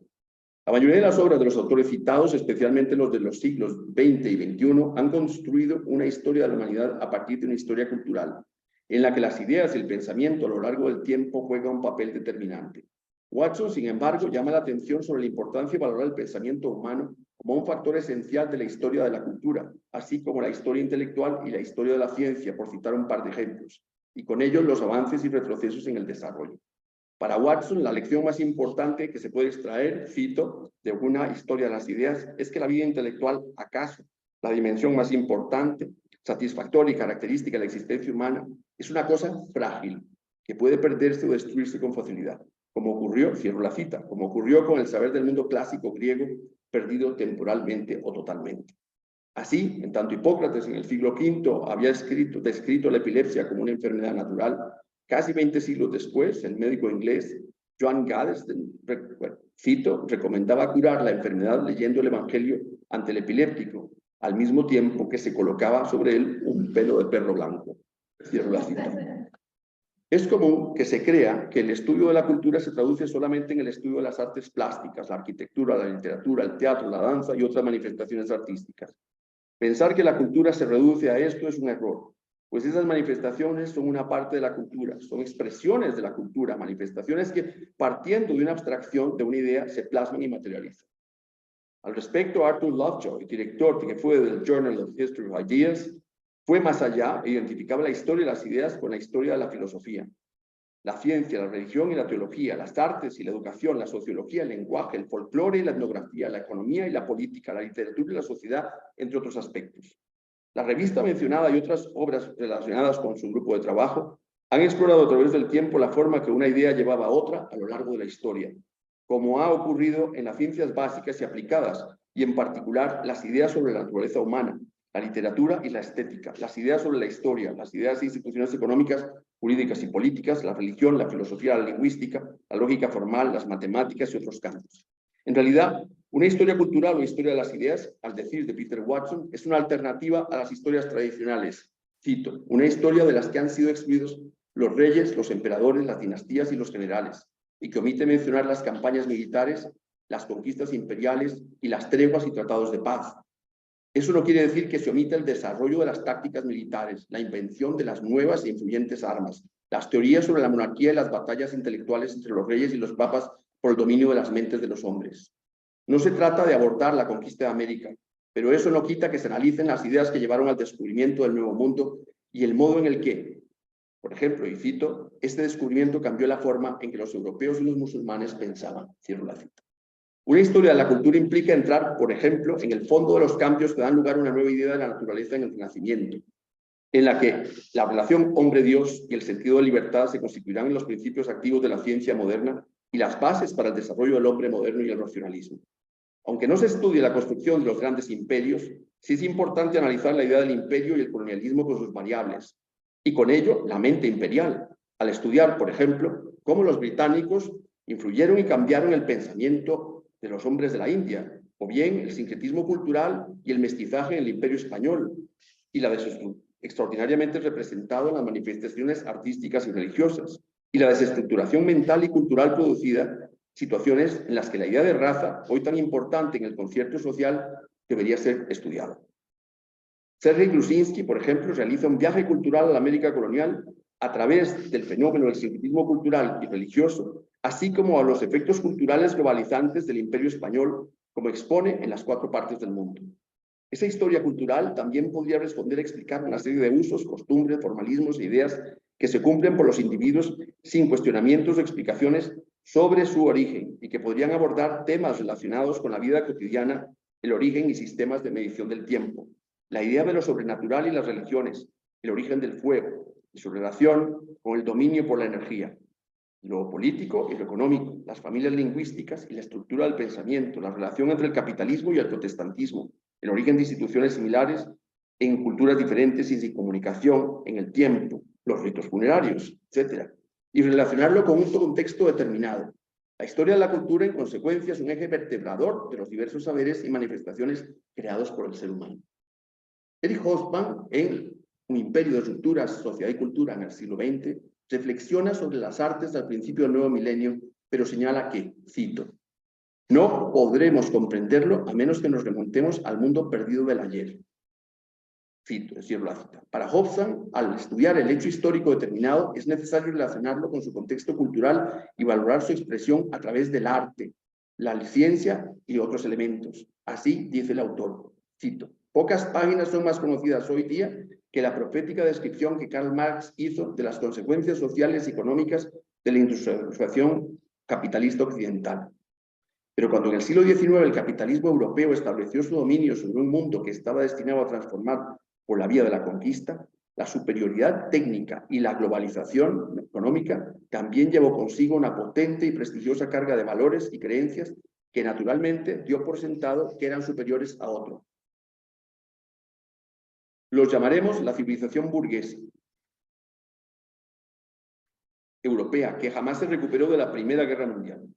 La mayoría de las obras de los autores citados, especialmente los de los siglos XX y XXI, han construido una historia de la humanidad a partir de una historia cultural, en la que las ideas y el pensamiento a lo largo del tiempo juegan un papel determinante. Watson, sin embargo, llama la atención sobre la importancia de valorar el pensamiento humano como un factor esencial de la historia de la cultura, así como la historia intelectual y la historia de la ciencia, por citar un par de ejemplos, y con ellos los avances y retrocesos en el desarrollo. Para Watson, la lección más importante que se puede extraer, cito, de una historia de las ideas, es que la vida intelectual, acaso, la dimensión más importante, satisfactoria y característica de la existencia humana, es una cosa frágil, que puede perderse o destruirse con facilidad, como ocurrió, cierro la cita, como ocurrió con el saber del mundo clásico griego, perdido temporalmente o totalmente. Así, en tanto Hipócrates en el siglo V había descrito la epilepsia como una enfermedad natural, casi 20 siglos después, el médico inglés John Gaddesden, cito, recomendaba curar la enfermedad leyendo el Evangelio ante el epiléptico, al mismo tiempo que se colocaba sobre él un pelo de perro blanco. Cierro la cita. Es común que se crea que el estudio de la cultura se traduce solamente en el estudio de las artes plásticas, la arquitectura, la literatura, el teatro, la danza y otras manifestaciones artísticas. Pensar que la cultura se reduce a esto es un error, pues esas manifestaciones son una parte de la cultura, son expresiones de la cultura, manifestaciones que, partiendo de una abstracción, de una idea, se plasman y materializan. Al respecto, Arthur Lovejoy, director que fue del Journal of History of Ideas, fue más allá e identificaba la historia de las ideas con la historia de la filosofía, la ciencia, la religión y la teología, las artes y la educación, la sociología, el lenguaje, el folclore y la etnografía, la economía y la política, la literatura y la sociedad, entre otros aspectos. La revista mencionada y otras obras relacionadas con su grupo de trabajo han explorado a través del tiempo la forma que una idea llevaba a otra a lo largo de la historia, como ha ocurrido en las ciencias básicas y aplicadas, y en particular las ideas sobre la naturaleza humana, la literatura y la estética, las ideas sobre la historia, las ideas de instituciones económicas, jurídicas y políticas, la religión, la filosofía, la lingüística, la lógica formal, las matemáticas y otros campos. En realidad, una historia cultural o historia de las ideas, al decir de Peter Watson, es una alternativa a las historias tradicionales. Cito, una historia de las que han sido excluidos los reyes, los emperadores, las dinastías y los generales, y que omite mencionar las campañas militares, las conquistas imperiales y las treguas y tratados de paz. Eso no quiere decir que se omita el desarrollo de las tácticas militares, la invención de las nuevas e influyentes armas, las teorías sobre la monarquía y las batallas intelectuales entre los reyes y los papas por el dominio de las mentes de los hombres. No se trata de abordar la conquista de América, pero eso no quita que se analicen las ideas que llevaron al descubrimiento del Nuevo Mundo y el modo en el que, por ejemplo, y cito, este descubrimiento cambió la forma en que los europeos y los musulmanes pensaban. Cierro la cita. Una historia de la cultura implica entrar, por ejemplo, en el fondo de los cambios que dan lugar a una nueva idea de la naturaleza en el Renacimiento. en la que la relación hombre-Dios y el sentido de libertad se constituirán en los principios activos de la ciencia moderna y las bases para el desarrollo del hombre moderno y el racionalismo. Aunque no se estudie la construcción de los grandes imperios, sí es importante analizar la idea del imperio y el colonialismo con sus variables, y con ello la mente imperial, al estudiar, por ejemplo, cómo los británicos influyeron y cambiaron el pensamiento de los hombres de la India, o bien el sincretismo cultural y el mestizaje en el imperio español, y la extraordinariamente representado en las manifestaciones artísticas y religiosas, y la desestructuración mental y cultural producida, situaciones en las que la idea de raza, hoy tan importante en el concierto social, debería ser estudiada. Sergei Grusinski, por ejemplo, realiza un viaje cultural a la América colonial a través del fenómeno del sincretismo cultural y religioso, así como a los efectos culturales globalizantes del imperio español, como expone en las 4 partes del mundo. Esa historia cultural también podría responder a explicar una serie de usos, costumbres, formalismos e ideas que se cumplen por los individuos sin cuestionamientos o explicaciones sobre su origen y que podrían abordar temas relacionados con la vida cotidiana, el origen y sistemas de medición del tiempo, la idea de lo sobrenatural y las religiones, el origen del fuego y su relación con el dominio por la energía, lo político y lo económico, las familias lingüísticas y la estructura del pensamiento, la relación entre el capitalismo y el protestantismo, el origen de instituciones similares en culturas diferentes y sin comunicación en el tiempo, los ritos funerarios, etc. Y relacionarlo con un contexto determinado. La historia de la cultura, en consecuencia, es un eje vertebrador de los diversos saberes y manifestaciones creados por el ser humano. Erich Hobsbawm, en Un imperio de estructuras, sociedad y cultura en el siglo XX, reflexiona sobre las artes al principio del nuevo milenio, pero señala que, cito, no podremos comprenderlo a menos que nos remontemos al mundo perdido del ayer. Cito, es decir, la cita. Para Hobsbawm, al estudiar el hecho histórico determinado, es necesario relacionarlo con su contexto cultural y valorar su expresión a través del arte, la ciencia y otros elementos. Así dice el autor, cito, pocas páginas son más conocidas hoy día que la profética descripción que Karl Marx hizo de las consecuencias sociales y económicas de la industrialización capitalista occidental. Pero cuando en el siglo XIX el capitalismo europeo estableció su dominio sobre un mundo que estaba destinado a transformar por la vía de la conquista, la superioridad técnica y la globalización económica también llevó consigo una potente y prestigiosa carga de valores y creencias que naturalmente dio por sentado que eran superiores a otros. Los llamaremos la civilización burguesa europea, que jamás se recuperó de la Primera Guerra Mundial.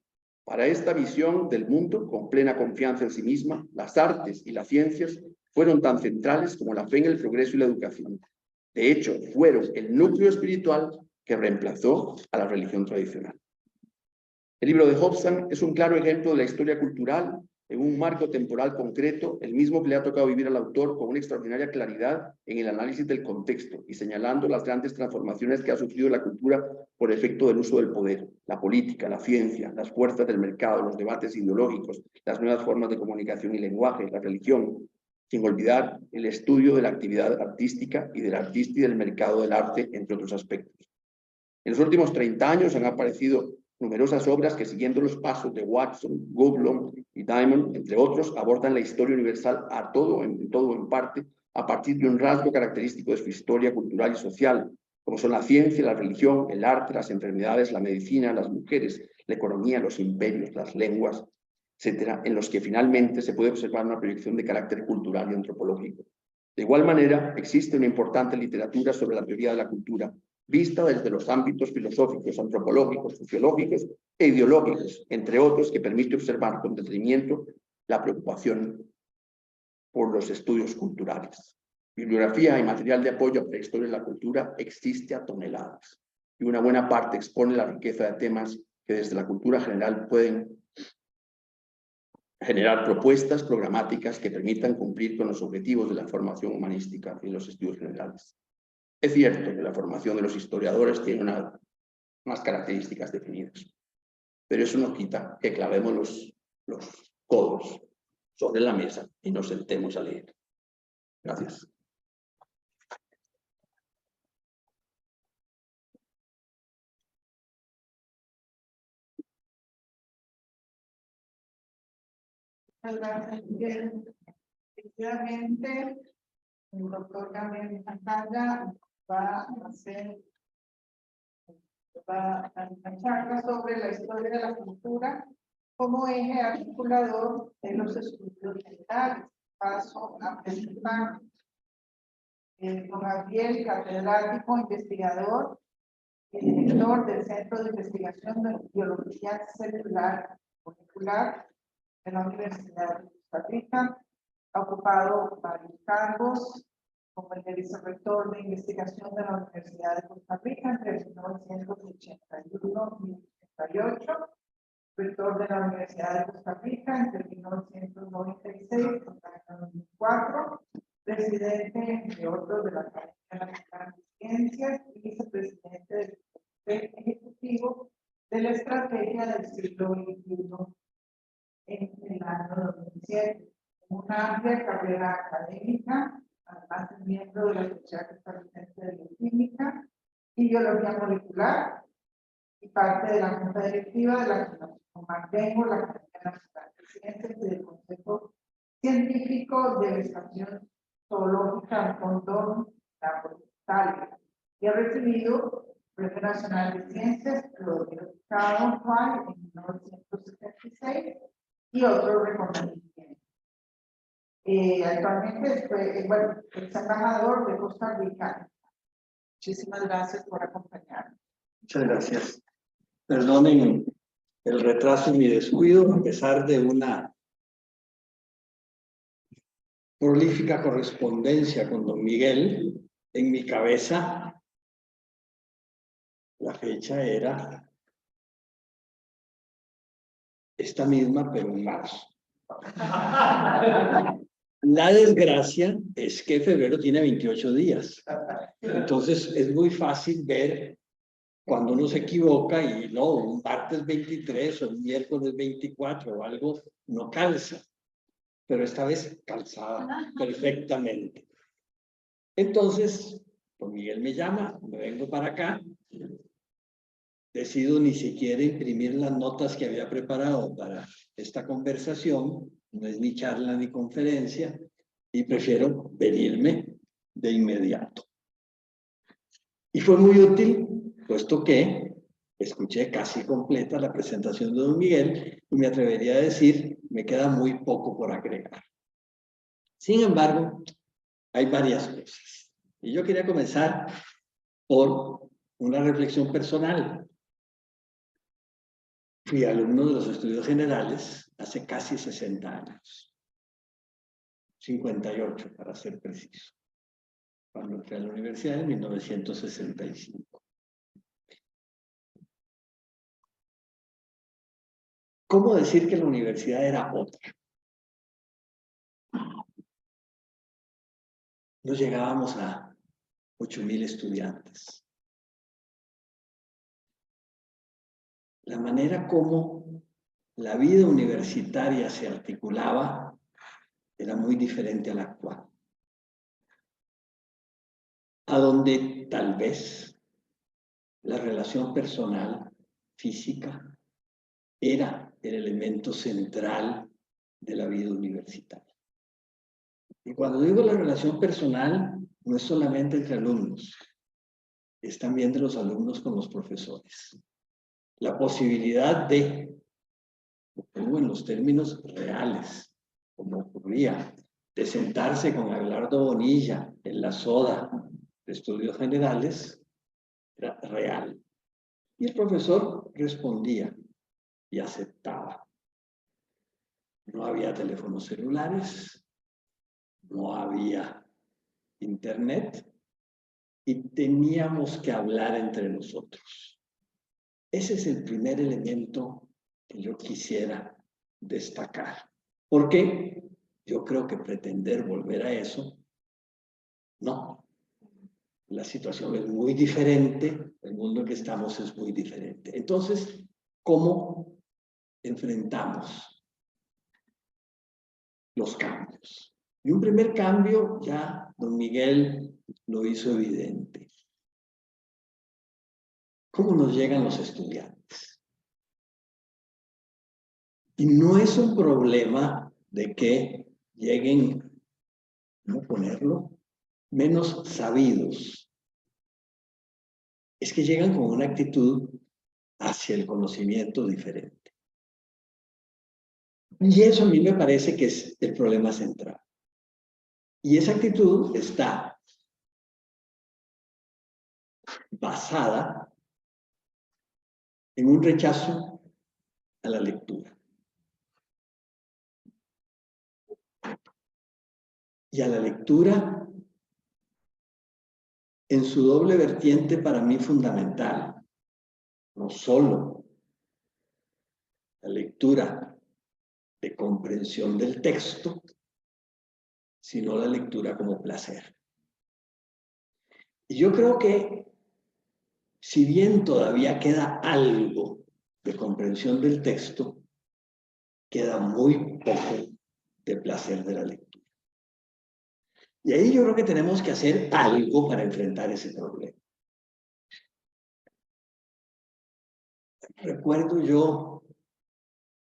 Para esta visión del mundo, con plena confianza en sí misma, las artes y las ciencias fueron tan centrales como la fe en el progreso y la educación. De hecho, fueron el núcleo espiritual que reemplazó a la religión tradicional. El libro de Hobsbawm es un claro ejemplo de la historia cultural en un marco temporal concreto, el mismo que le ha tocado vivir al autor con una extraordinaria claridad en el análisis del contexto y señalando las grandes transformaciones que ha sufrido la cultura por efecto del uso del poder, la política, la ciencia, las fuerzas del mercado, los debates ideológicos, las nuevas formas de comunicación y lenguaje, la religión, sin olvidar el estudio de la actividad artística y del artista y del mercado del arte, entre otros aspectos. En los últimos 30 años han aparecido numerosas obras que, siguiendo los pasos de Watson, Goodlum y Diamond, entre otros, abordan la historia universal a todo en parte, a partir de un rasgo característico de su historia cultural y social, como son la ciencia, la religión, el arte, las enfermedades, la medicina, las mujeres, la economía, los imperios, las lenguas, etcétera, en los que finalmente se puede observar una proyección de carácter cultural y antropológico. De igual manera, existe una importante literatura sobre la teoría de la cultura, vista desde los ámbitos filosóficos, antropológicos, sociológicos e ideológicos, entre otros, que permite observar con detenimiento la preocupación por los estudios culturales. Bibliografía y material de apoyo a la historia de la cultura existe a toneladas, y una buena parte expone la riqueza de temas que desde la cultura general pueden generar propuestas programáticas que permitan cumplir con los objetivos de la formación humanística y los estudios generales. Es cierto que la formación de los historiadores tiene unas características definidas, pero eso no quita que clavemos los codos sobre la mesa y nos sentemos a leer. Gracias. Efectivamente, El doctor Gabriel Santana va a una charla sobre la historia de la cultura como eje articulador de los estudios generales. Paso a presentar don Gabriel, catedrático, investigador y director del Centro de Investigación de Biología Celular Molecular de la Universidad de Costa Rica. Ha ocupado varios cargos como el de vicerrector de investigación de la Universidad de Costa Rica entre 1981 y 1988, rector de la Universidad de Costa Rica entre 1996 y 2004, presidente, entre otros, de la Academia Nacional de Ciencias y vicepresidente del Comité Ejecutivo de la Estrategia del Siglo XXI en el año 2007. Una amplia carrera académica, además es miembro de la Sociedad Costarricense de Bioquímica y Biología Molecular y parte de la Junta Directiva de la que nos mantengo, la Academia Nacional de Ciencias y del Consejo Científico de la Estación Zoológica de Condón, Italia, y ha recibido Premio Nacional de Ciencias, Rodrigo Juan en 1976 y otros reconocimientos. Actualmente es embajador de Costa Rica. Muchísimas gracias por acompañarnos. Muchas gracias. Perdonen el retraso y mi descuido, a pesar de una prolífica correspondencia con don Miguel. En mi cabeza, la fecha era esta misma, pero en marzo. La desgracia es que febrero tiene 28 días. Entonces es muy fácil ver cuando uno se equivoca y no, un martes 23 o un miércoles 24 o algo no calza. Pero esta vez calzaba perfectamente. Entonces, don Miguel me llama, me vengo para acá. Decido ni siquiera imprimir las notas que había preparado para esta conversación, no es ni charla ni conferencia, y prefiero venirme de inmediato. Y fue muy útil, puesto que escuché casi completa la presentación de don Miguel y me atrevería a decir, me queda muy poco por agregar. Sin embargo, hay varias cosas. Y yo quería comenzar por una reflexión personal. Fui alumno de los estudios generales hace casi 60 años. 58, para ser preciso. Cuando entré a la universidad en 1965. ¿Cómo decir que la universidad era otra? No llegábamos a 8,000 estudiantes. La manera como la vida universitaria se articulaba era muy diferente a la actual. A donde tal vez la relación personal, física, era el elemento central de la vida universitaria. Y cuando digo la relación personal, no es solamente entre alumnos, es también de los alumnos con los profesores. La posibilidad de, lo pongo en los términos reales, como ocurría, de sentarse con Abelardo Bonilla en la soda de estudios generales, era real. Y el profesor respondía y aceptaba. No había teléfonos celulares, no había internet y teníamos que hablar entre nosotros. Ese es el primer elemento que yo quisiera destacar. Porque yo creo que pretender volver a eso, no. La situación es muy diferente, el mundo en que estamos es muy diferente. Entonces, ¿cómo enfrentamos los cambios? Y un primer cambio, ya don Miguel lo hizo evidente. ¿Cómo nos llegan los estudiantes? Y no es un problema de que lleguen, ¿cómo ponerlo? menos sabidos, es que llegan con una actitud hacia el conocimiento diferente. Y eso a mí me parece que es el problema central. Y esa actitud está basada en un rechazo a la lectura. Y a la lectura en su doble vertiente para mí fundamental. No solo la lectura de comprensión del texto, sino la lectura como placer. Y yo creo que, si bien todavía queda algo de comprensión del texto, queda muy poco de placer de la lectura. Y ahí yo creo que tenemos que hacer algo para enfrentar ese problema. Recuerdo yo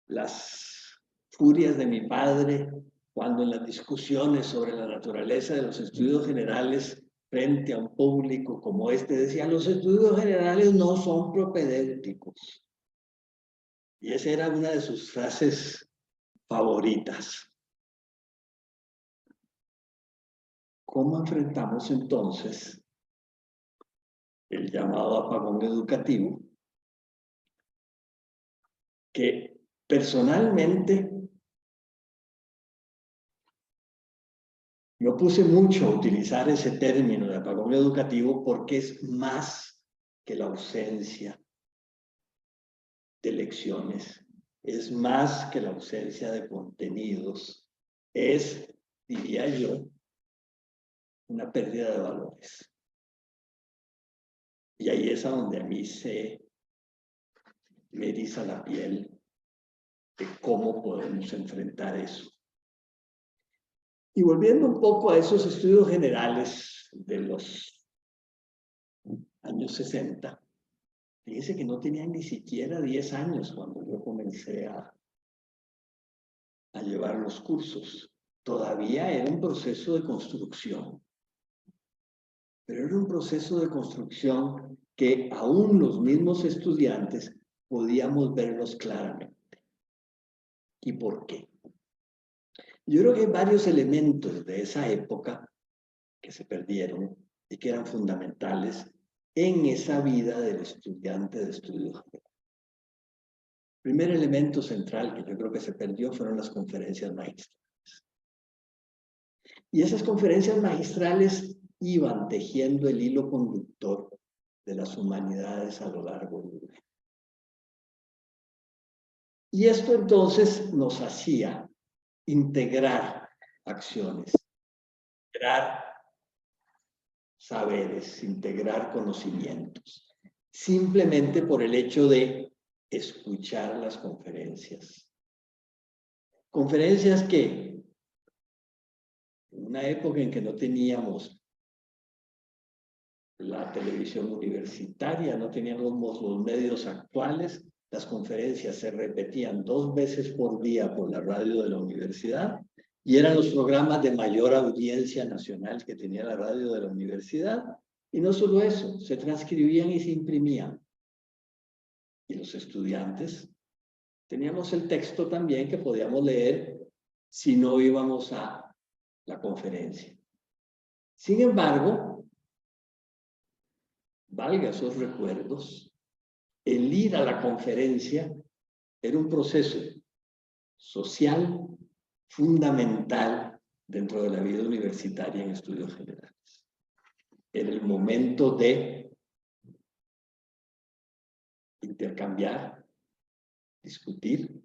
las furias de mi padre cuando en las discusiones sobre la naturaleza de los estudios generales frente a un público como este decía: los estudios generales no son propedéuticos. Y esa era una de sus frases favoritas. ¿Cómo enfrentamos entonces el llamado apagón educativo? Que personalmente me opuse mucho a utilizar ese término de apagón educativo porque es más que la ausencia de lecciones, es más que la ausencia de contenidos, es, diría yo, una pérdida de valores. Y ahí es a donde a mí me eriza la piel de cómo podemos enfrentar eso. Y volviendo un poco a esos estudios generales de los años 60, fíjense que no tenían ni siquiera 10 años cuando yo comencé a llevar los cursos. Todavía era un proceso de construcción. Pero era un proceso de construcción que aún los mismos estudiantes podíamos verlos claramente. ¿Y por qué? Yo creo que hay varios elementos de esa época que se perdieron y que eran fundamentales en esa vida del estudiante de estudios generales. El primer elemento central que yo creo que se perdió fueron las conferencias magistrales. Y esas conferencias magistrales iban tejiendo el hilo conductor de las humanidades a lo largo del año. Y esto entonces nos hacía integrar acciones, integrar saberes, integrar conocimientos, simplemente por el hecho de escuchar las conferencias. Conferencias que, en una época en que no teníamos la televisión universitaria, no teníamos los medios actuales, las conferencias se repetían 2 veces por día por la radio de la universidad y eran los programas de mayor audiencia nacional que tenía la radio de la universidad. Y no solo eso, se transcribían y se imprimían. Y los estudiantes teníamos el texto también que podíamos leer si no íbamos a la conferencia. Sin embargo, valga esos recuerdos, el ir a la conferencia era un proceso social fundamental dentro de la vida universitaria en estudios generales. Era el momento de intercambiar, discutir,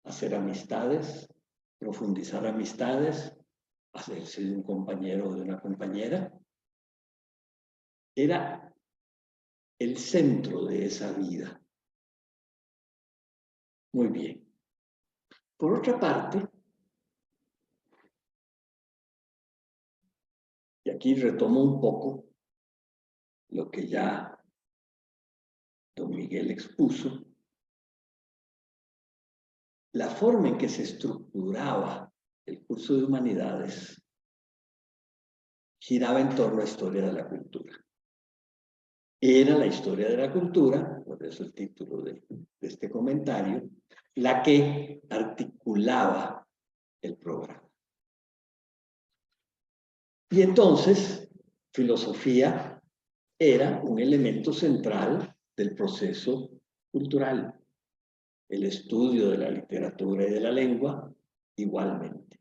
hacer amistades, profundizar amistades, hacerse de un compañero o de una compañera. Era el centro de esa vida. Muy bien. Por otra parte, y aquí retomo un poco lo que ya don Miguel expuso, la forma en que se estructuraba el curso de humanidades giraba en torno a historia de la cultura. Era la historia de la cultura, por eso el título de este comentario, la que articulaba el programa. Y entonces, filosofía era un elemento central del proceso cultural. El estudio de la literatura y de la lengua, igualmente.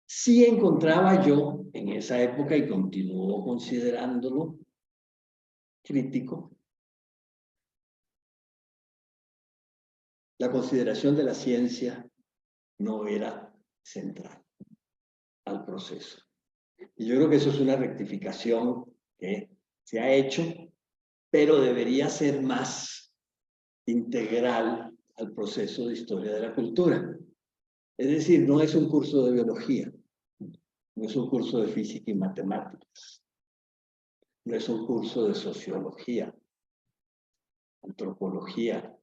Sí encontraba yo en esa época, y continúo considerándolo crítico, la consideración de la ciencia no era central al proceso. Y yo creo que eso es una rectificación que se ha hecho, pero debería ser más integral al proceso de historia de la cultura. Es decir, no es un curso de biología, no es un curso de física y matemáticas, no es un curso de sociología, antropología,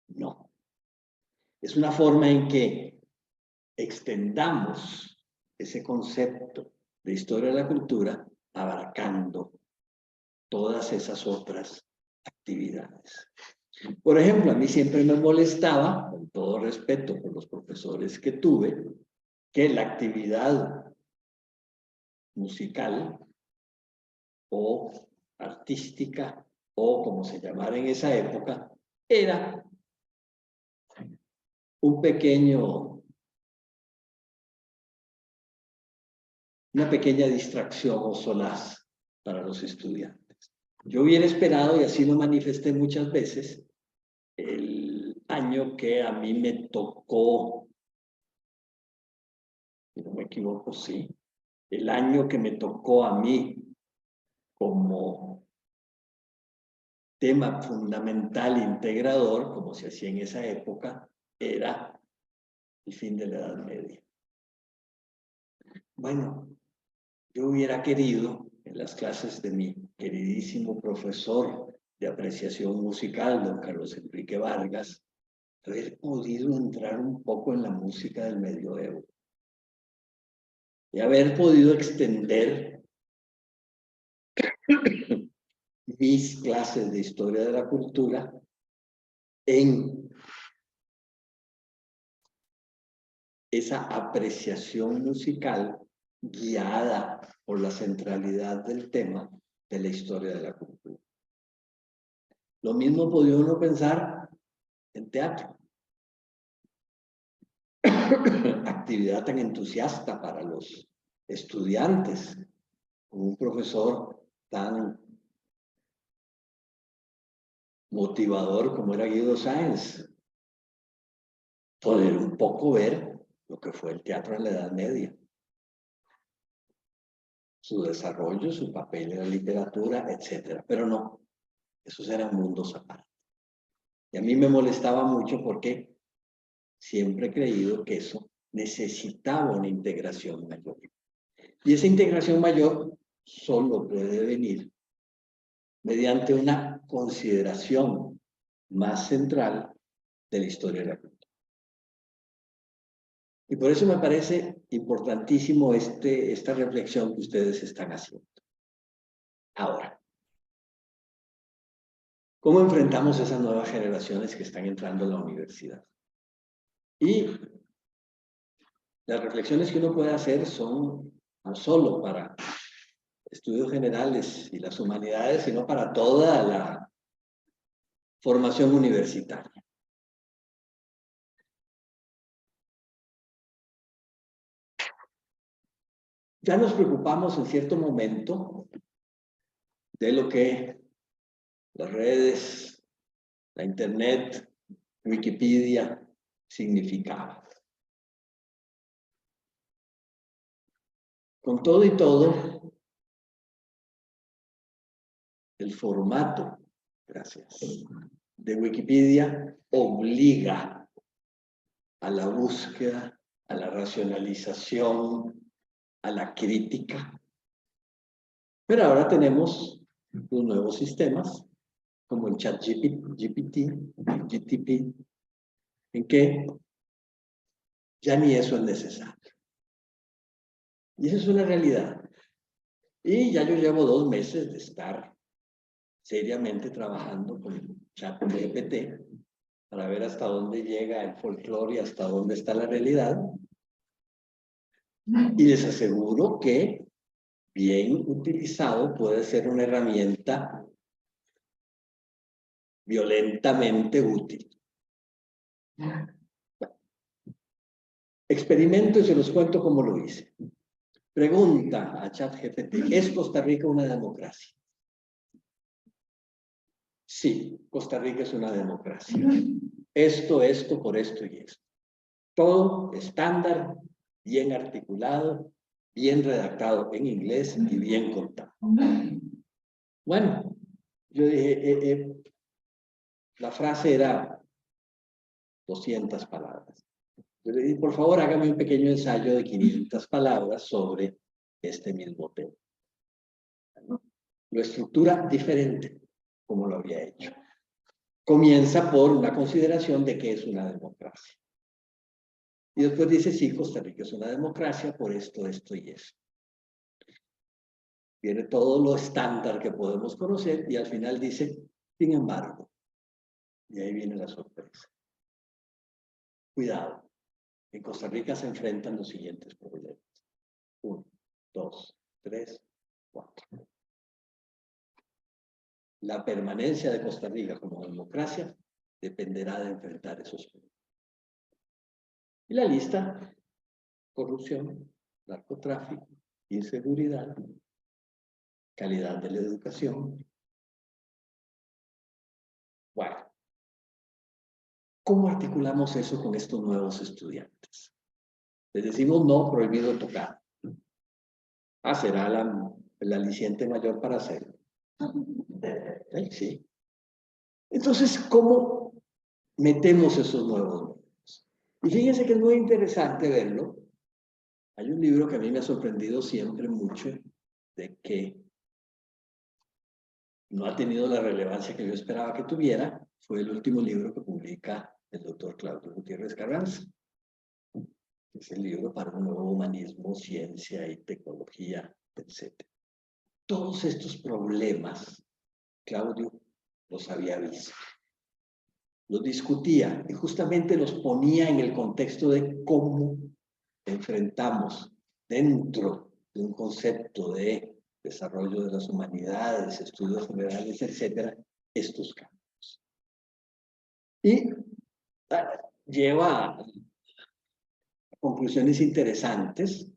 no. Es una forma en que extendamos ese concepto de historia de la cultura abarcando todas esas otras actividades. Por ejemplo, a mí siempre me molestaba, con todo respeto por los profesores que tuve, que la actividad musical o artística, o como se llamara en esa época, era una pequeña distracción o solaz para los estudiantes. Yo hubiera esperado, y así lo manifesté muchas veces, el año que a mí me tocó, si no me equivoco, sí, el año que me tocó a mí como tema fundamental integrador, como se hacía en esa época, era el fin de la Edad Media. Bueno, yo hubiera querido, en las clases de mi queridísimo profesor de apreciación musical, don Carlos Enrique Vargas, haber podido entrar un poco en la música del medioevo y haber podido extender mis clases de historia de la cultura en esa apreciación musical guiada por la centralidad del tema de la historia de la cultura. Lo mismo podía uno pensar en teatro. Actividad tan entusiasta para los estudiantes, con un profesor tan motivador como era Guido Sáenz. Poder un poco ver lo que fue el teatro en la Edad Media. Su desarrollo, su papel en la literatura, etc. Pero no, esos eran mundos aparte. Y a mí me molestaba mucho porque siempre he creído que eso necesitaba una integración mayor. Y esa integración mayor solo puede venir mediante una consideración más central de la historia de la cultura. Y por eso me parece importantísimo esta reflexión que ustedes están haciendo. Ahora, ¿cómo enfrentamos esas nuevas generaciones que están entrando a la universidad? Y las reflexiones que uno puede hacer son no solo para estudios generales y las humanidades, sino para toda la formación universitaria. Ya nos preocupamos en cierto momento de lo que las redes, la internet, Wikipedia significaba. Con todo y todo, el formato, gracias, de Wikipedia obliga a la búsqueda, a la racionalización, a la crítica. Pero ahora tenemos los nuevos sistemas, como el ChatGPT, en que ya ni eso es necesario. Y esa es una realidad. Y ya yo llevo 2 meses de estar seriamente trabajando con ChatGPT para ver hasta dónde llega el folclore y hasta dónde está la realidad. Y les aseguro que, bien utilizado, puede ser una herramienta violentamente útil. Experimento y se los cuento cómo lo hice. Pregunta a ChatGPT, ¿es Costa Rica una democracia? Sí, Costa Rica es una democracia. Esto, por esto y esto. Todo estándar, bien articulado, bien redactado en inglés y bien contado. Bueno, yo dije, la frase era 200 palabras. Yo le dije, por favor, hágame un pequeño ensayo de 500 palabras sobre este mismo tema. Lo estructura diferente, como lo había hecho. Comienza por una consideración de que es una democracia. Y después dice, sí, Costa Rica es una democracia por esto, esto y esto. Viene todo lo estándar que podemos conocer y al final dice, sin embargo, y ahí viene la sorpresa. Cuidado, en Costa Rica se enfrentan los siguientes problemas. 1, 2, 3, 4. La permanencia de Costa Rica como democracia dependerá de enfrentar esos problemas. Y la lista, corrupción, narcotráfico, inseguridad, calidad de la educación. Bueno, ¿cómo articulamos eso con estos nuevos estudiantes? Les decimos no, prohibido tocar. Ah, será el aliciente mayor para hacerlo. Sí. Entonces, ¿cómo metemos esos nuevos medios? Y fíjense que es muy interesante verlo. Hay un libro que a mí me ha sorprendido siempre mucho, de que no ha tenido la relevancia que yo esperaba que tuviera. Fue el último libro que publica el doctor Claudio Gutiérrez Carranza. Es el libro para un nuevo humanismo, ciencia y tecnología, etc. Todos estos problemas, Claudio los había visto. Los discutía y justamente los ponía en el contexto de cómo enfrentamos dentro de un concepto de desarrollo de las humanidades, estudios generales, etcétera, estos cambios. Y lleva a conclusiones interesantes.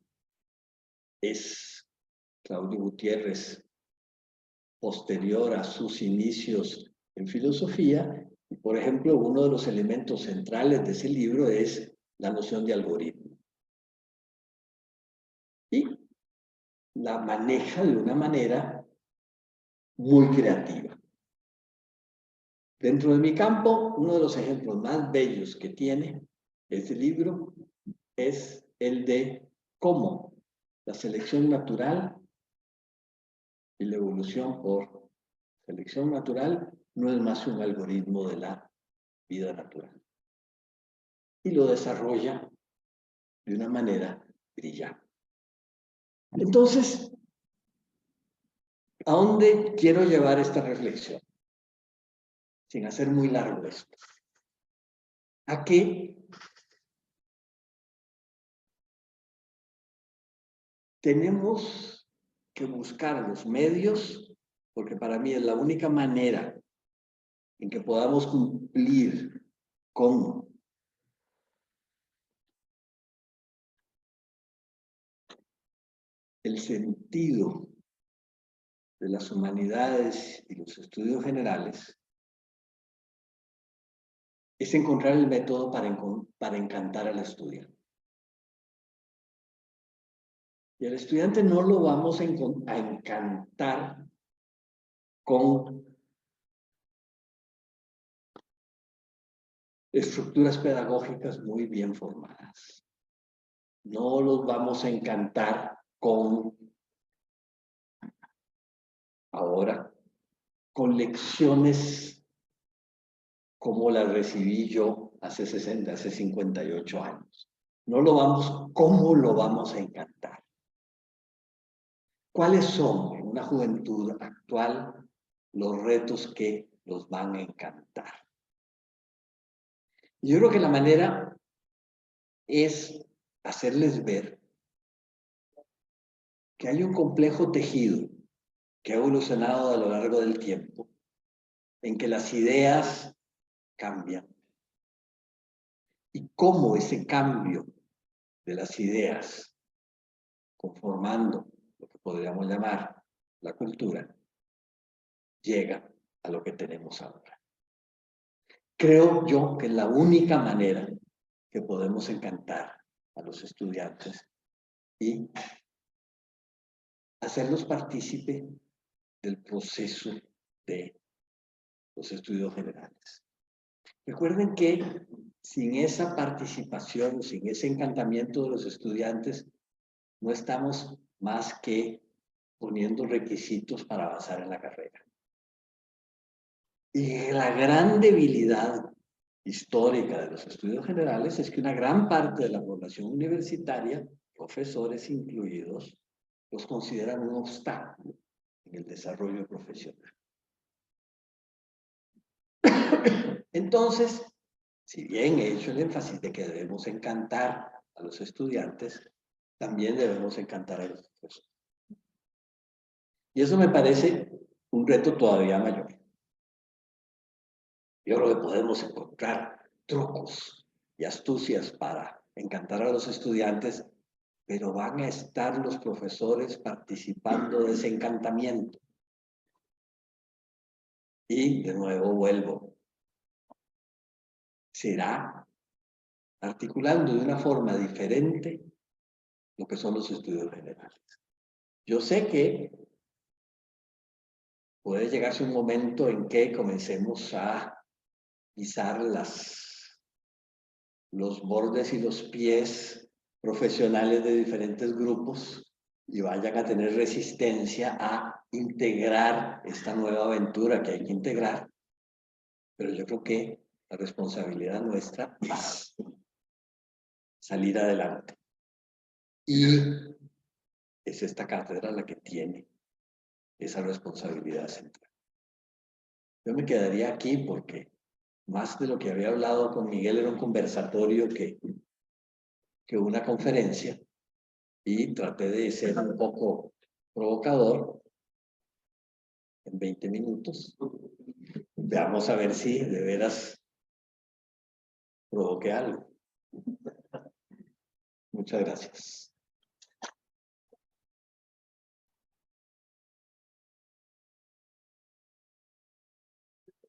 Es Claudio Gutiérrez posterior a sus inicios en filosofía, y por ejemplo, uno de los elementos centrales de ese libro es la noción de algoritmo. Y la maneja de una manera muy creativa. Dentro de mi campo, uno de los ejemplos más bellos que tiene este libro es el de cómo la selección natural y la evolución por selección natural no es más un algoritmo de la vida natural. Y lo desarrolla de una manera brillante. Entonces, ¿a dónde quiero llevar esta reflexión? Sin hacer muy largo esto. A que tenemos que buscar los medios, porque para mí es la única manera en que podamos cumplir con el sentido de las humanidades y los estudios generales, es encontrar el método para encantar al estudiante. Y al estudiante no lo vamos a encantar con estructuras pedagógicas muy bien formadas. No los vamos a encantar con, ahora, con lecciones como las recibí yo hace 58 años. No lo vamos, ¿cómo lo vamos a encantar? ¿Cuáles son en una juventud actual los retos que los van a encantar? Yo creo que la manera es hacerles ver que hay un complejo tejido que ha evolucionado a lo largo del tiempo, en que las ideas cambian. Y cómo ese cambio de las ideas, conformando lo que podríamos llamar la cultura, llega a lo que tenemos ahora. Creo yo que es la única manera que podemos encantar a los estudiantes y hacerlos partícipe del proceso de los estudios generales. Recuerden que sin esa participación, sin ese encantamiento de los estudiantes, no estamos más que poniendo requisitos para avanzar en la carrera. Y la gran debilidad histórica de los estudios generales es que una gran parte de la población universitaria, profesores incluidos, los consideran un obstáculo en el desarrollo profesional. Entonces, si bien he hecho el énfasis de que debemos encantar a los estudiantes, también debemos encantar a los profesores. Y eso me parece un reto todavía mayor. Yo creo que podemos encontrar trucos y astucias para encantar a los estudiantes, pero van a estar los profesores participando de ese encantamiento. Y de nuevo vuelvo. Será articulando de una forma diferente lo que son los estudios generales. Yo sé que puede llegarse un momento en que comencemos a pisar los bordes y los pies profesionales de diferentes grupos y vayan a tener resistencia a integrar esta nueva aventura que hay que integrar. Pero yo creo que la responsabilidad nuestra es salir adelante. Y es esta cátedra la que tiene esa responsabilidad central. Yo me quedaría aquí porque más de lo que había hablado con Miguel era un conversatorio que una conferencia, y traté de ser un poco provocador en 20 minutos. Veamos a ver si de veras provoqué algo. Muchas gracias.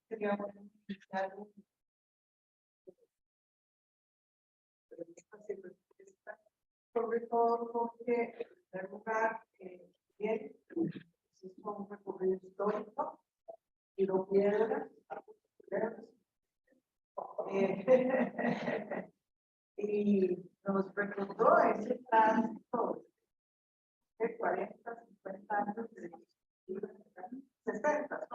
Queríamos iniciar sobre todo porque, en primer lugar, bien, es un recorrido histórico, Tiro Piedras, y nos recordó ese tránsito de 40, 50 años de 60,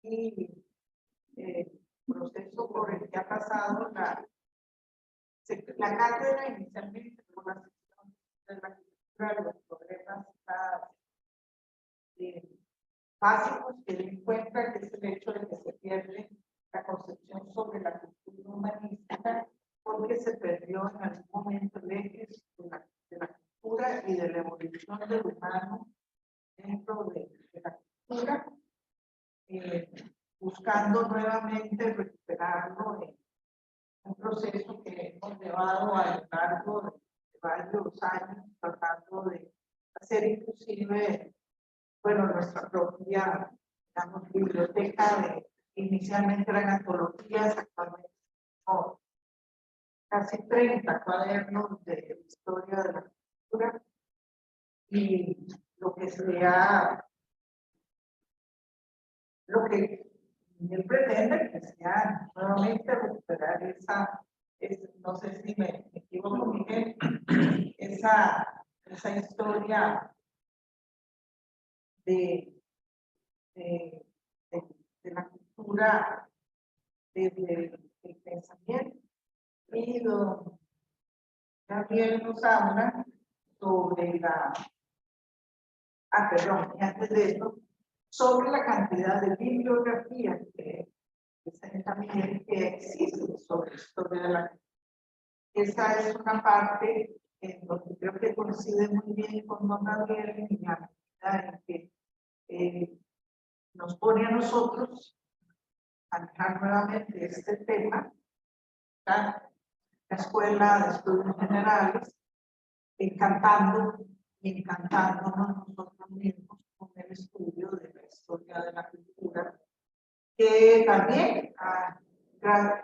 y proceso por el que ha pasado la cátedra inicialmente por la sección de la cultura de los problemas básicos que le encuentra, que es el hecho de que se pierde la concepción sobre la cultura humanística, porque se perdió en algún momento el eje de la cultura y de la evolución del humano dentro de la cultura, buscando nuevamente recuperarlo en un proceso que hemos llevado a lo largo de varios años, tratando de hacer inclusive, bueno, nuestra propia, digamos, biblioteca inicialmente eran antologías, actualmente son casi 30 cuadernos de historia de la cultura, y lo que él pretende que sea nuevamente recuperar no sé si me equivoco, Miguel, esa historia de la cultura desde el pensamiento. Y don Gabriel nos habla sobre perdón, y antes de eso, sobre la cantidad de bibliografía que también que existe sobre historia de la cultura. Esa es una parte en donde creo que coincide muy bien con don Gabriel en la medida en que nos pone a nosotros a manejar nuevamente este tema, la Escuela de Estudios Generales, encantándonos nosotros mismos con el estudio de la historia de la cultura, que también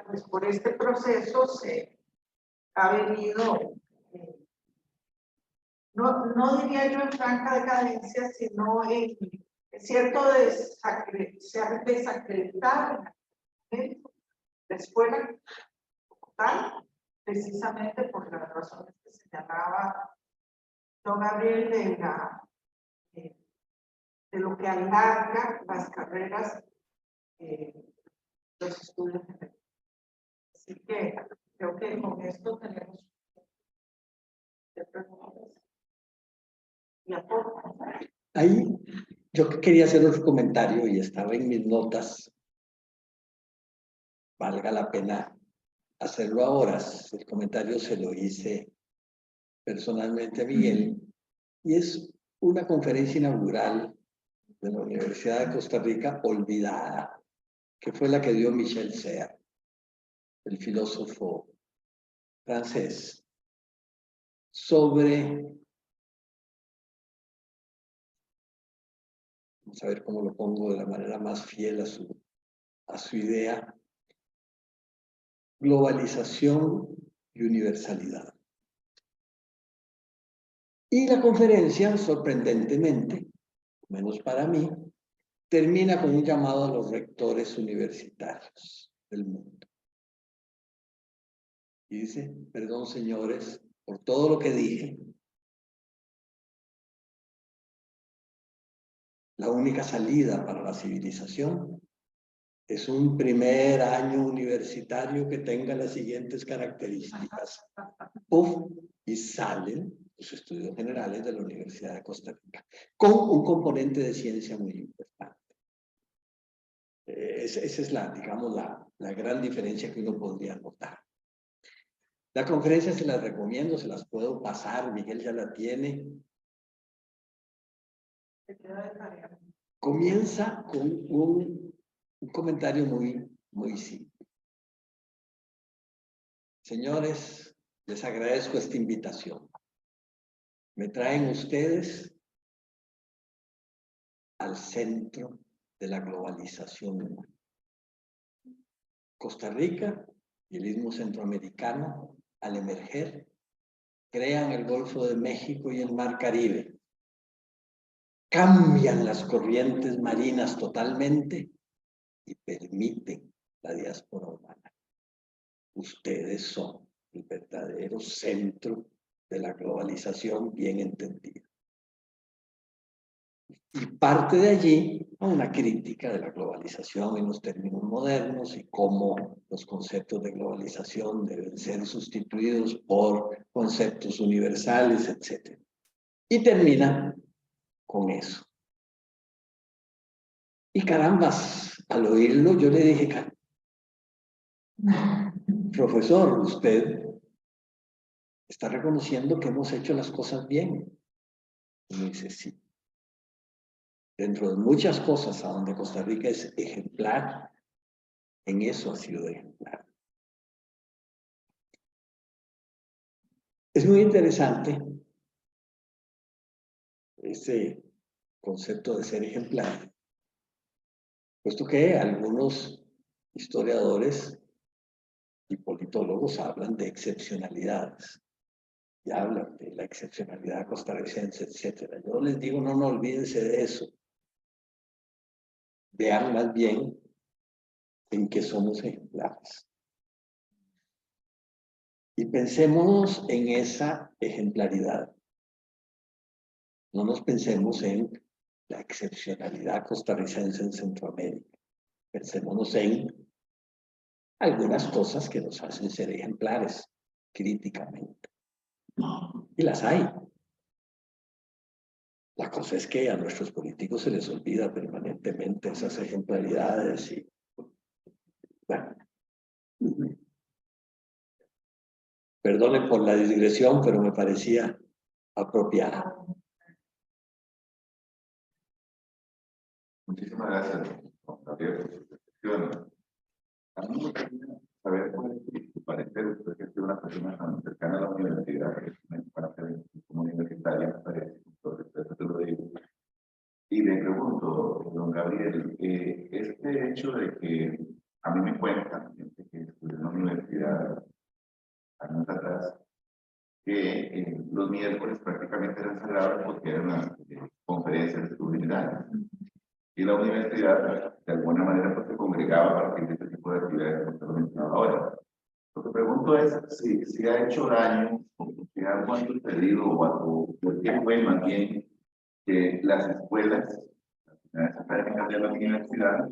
pues por este proceso se ha venido, no diría yo en franca decadencia, sino en cierto se ha desacreditado la escuela como tal, precisamente por las razones que señalaba don Gabriel de lo que alarga las carreras, los estudios. Así que creo que con esto tenemos preguntas y aportes. Ahí yo quería hacer otro comentario y estaba en mis notas. Valga la pena hacerlo ahora. El comentario se lo hice personalmente a Miguel y es una conferencia inaugural de la Universidad de Costa Rica olvidada, que fue la que dio Michel Serres, el filósofo francés, sobre, vamos a ver cómo lo pongo de la manera más fiel a su idea, globalización y universalidad. Y la conferencia, sorprendentemente, menos para mí, termina con un llamado a los rectores universitarios del mundo. Y dice, perdón señores, por todo lo que dije, la única salida para la civilización es un primer año universitario que tenga las siguientes características. ¡Puf! Y salen los estudios generales de la Universidad de Costa Rica, con un componente de ciencia muy importante. Esa es digamos, la gran diferencia que uno podría notar. La conferencia se las recomiendo, se las puedo pasar, Miguel ya la tiene. Comienza con un comentario muy simple. Señores, les agradezco esta invitación. Me traen ustedes al centro de la globalización humana. Costa Rica y el istmo centroamericano, al emerger, crean el Golfo de México y el Mar Caribe. Cambian las corrientes marinas totalmente y permiten la diáspora humana. Ustedes son el verdadero centro de la globalización bien entendida. Y parte de allí a una crítica de la globalización en los términos modernos y cómo los conceptos de globalización deben ser sustituidos por conceptos universales, etc. Y termina con eso. Y carambas, al oírlo yo le dije, profesor, usted está reconociendo que hemos hecho las cosas bien. Y me dice, sí. Dentro de muchas cosas a donde Costa Rica es ejemplar, en eso ha sido ejemplar. Es muy interesante ese concepto de ser ejemplar, puesto que algunos historiadores y politólogos hablan de excepcionalidades, y hablan de la excepcionalidad costarricense, etc. Yo les digo, no olvídense de eso. Vean más bien en que somos ejemplares. Y pensemos en esa ejemplaridad. No nos pensemos en la excepcionalidad costarricense en Centroamérica. Pensémonos en algunas cosas que nos hacen ser ejemplares críticamente. Y las hay. La cosa es que a nuestros políticos se les olvida permanentemente esas ejemplaridades y, bueno, perdone por la digresión, pero me parecía apropiada. Muchísimas gracias, don Gabriel, por su reflexión. A mí me gustaría saber cuál es su parecer, usted que es una persona tan cercana a la universidad, que es una parte como universitaria, me parece, por respeto te lo digo. Y le pregunto, don Gabriel, este hecho de que a mí me cuentan, gente que estudió en la universidad años atrás, que los miércoles prácticamente eran sagrados porque eran las conferencias estudiantiles. Y la universidad, de alguna manera, pues, se congregaba a partir de este tipo de actividades que usted lo mencionaba ahora. Lo que pregunto es si ha hecho daño, o si algo ha sucedido, o por qué fue más bien que las escuelas, las académicas de la universidad,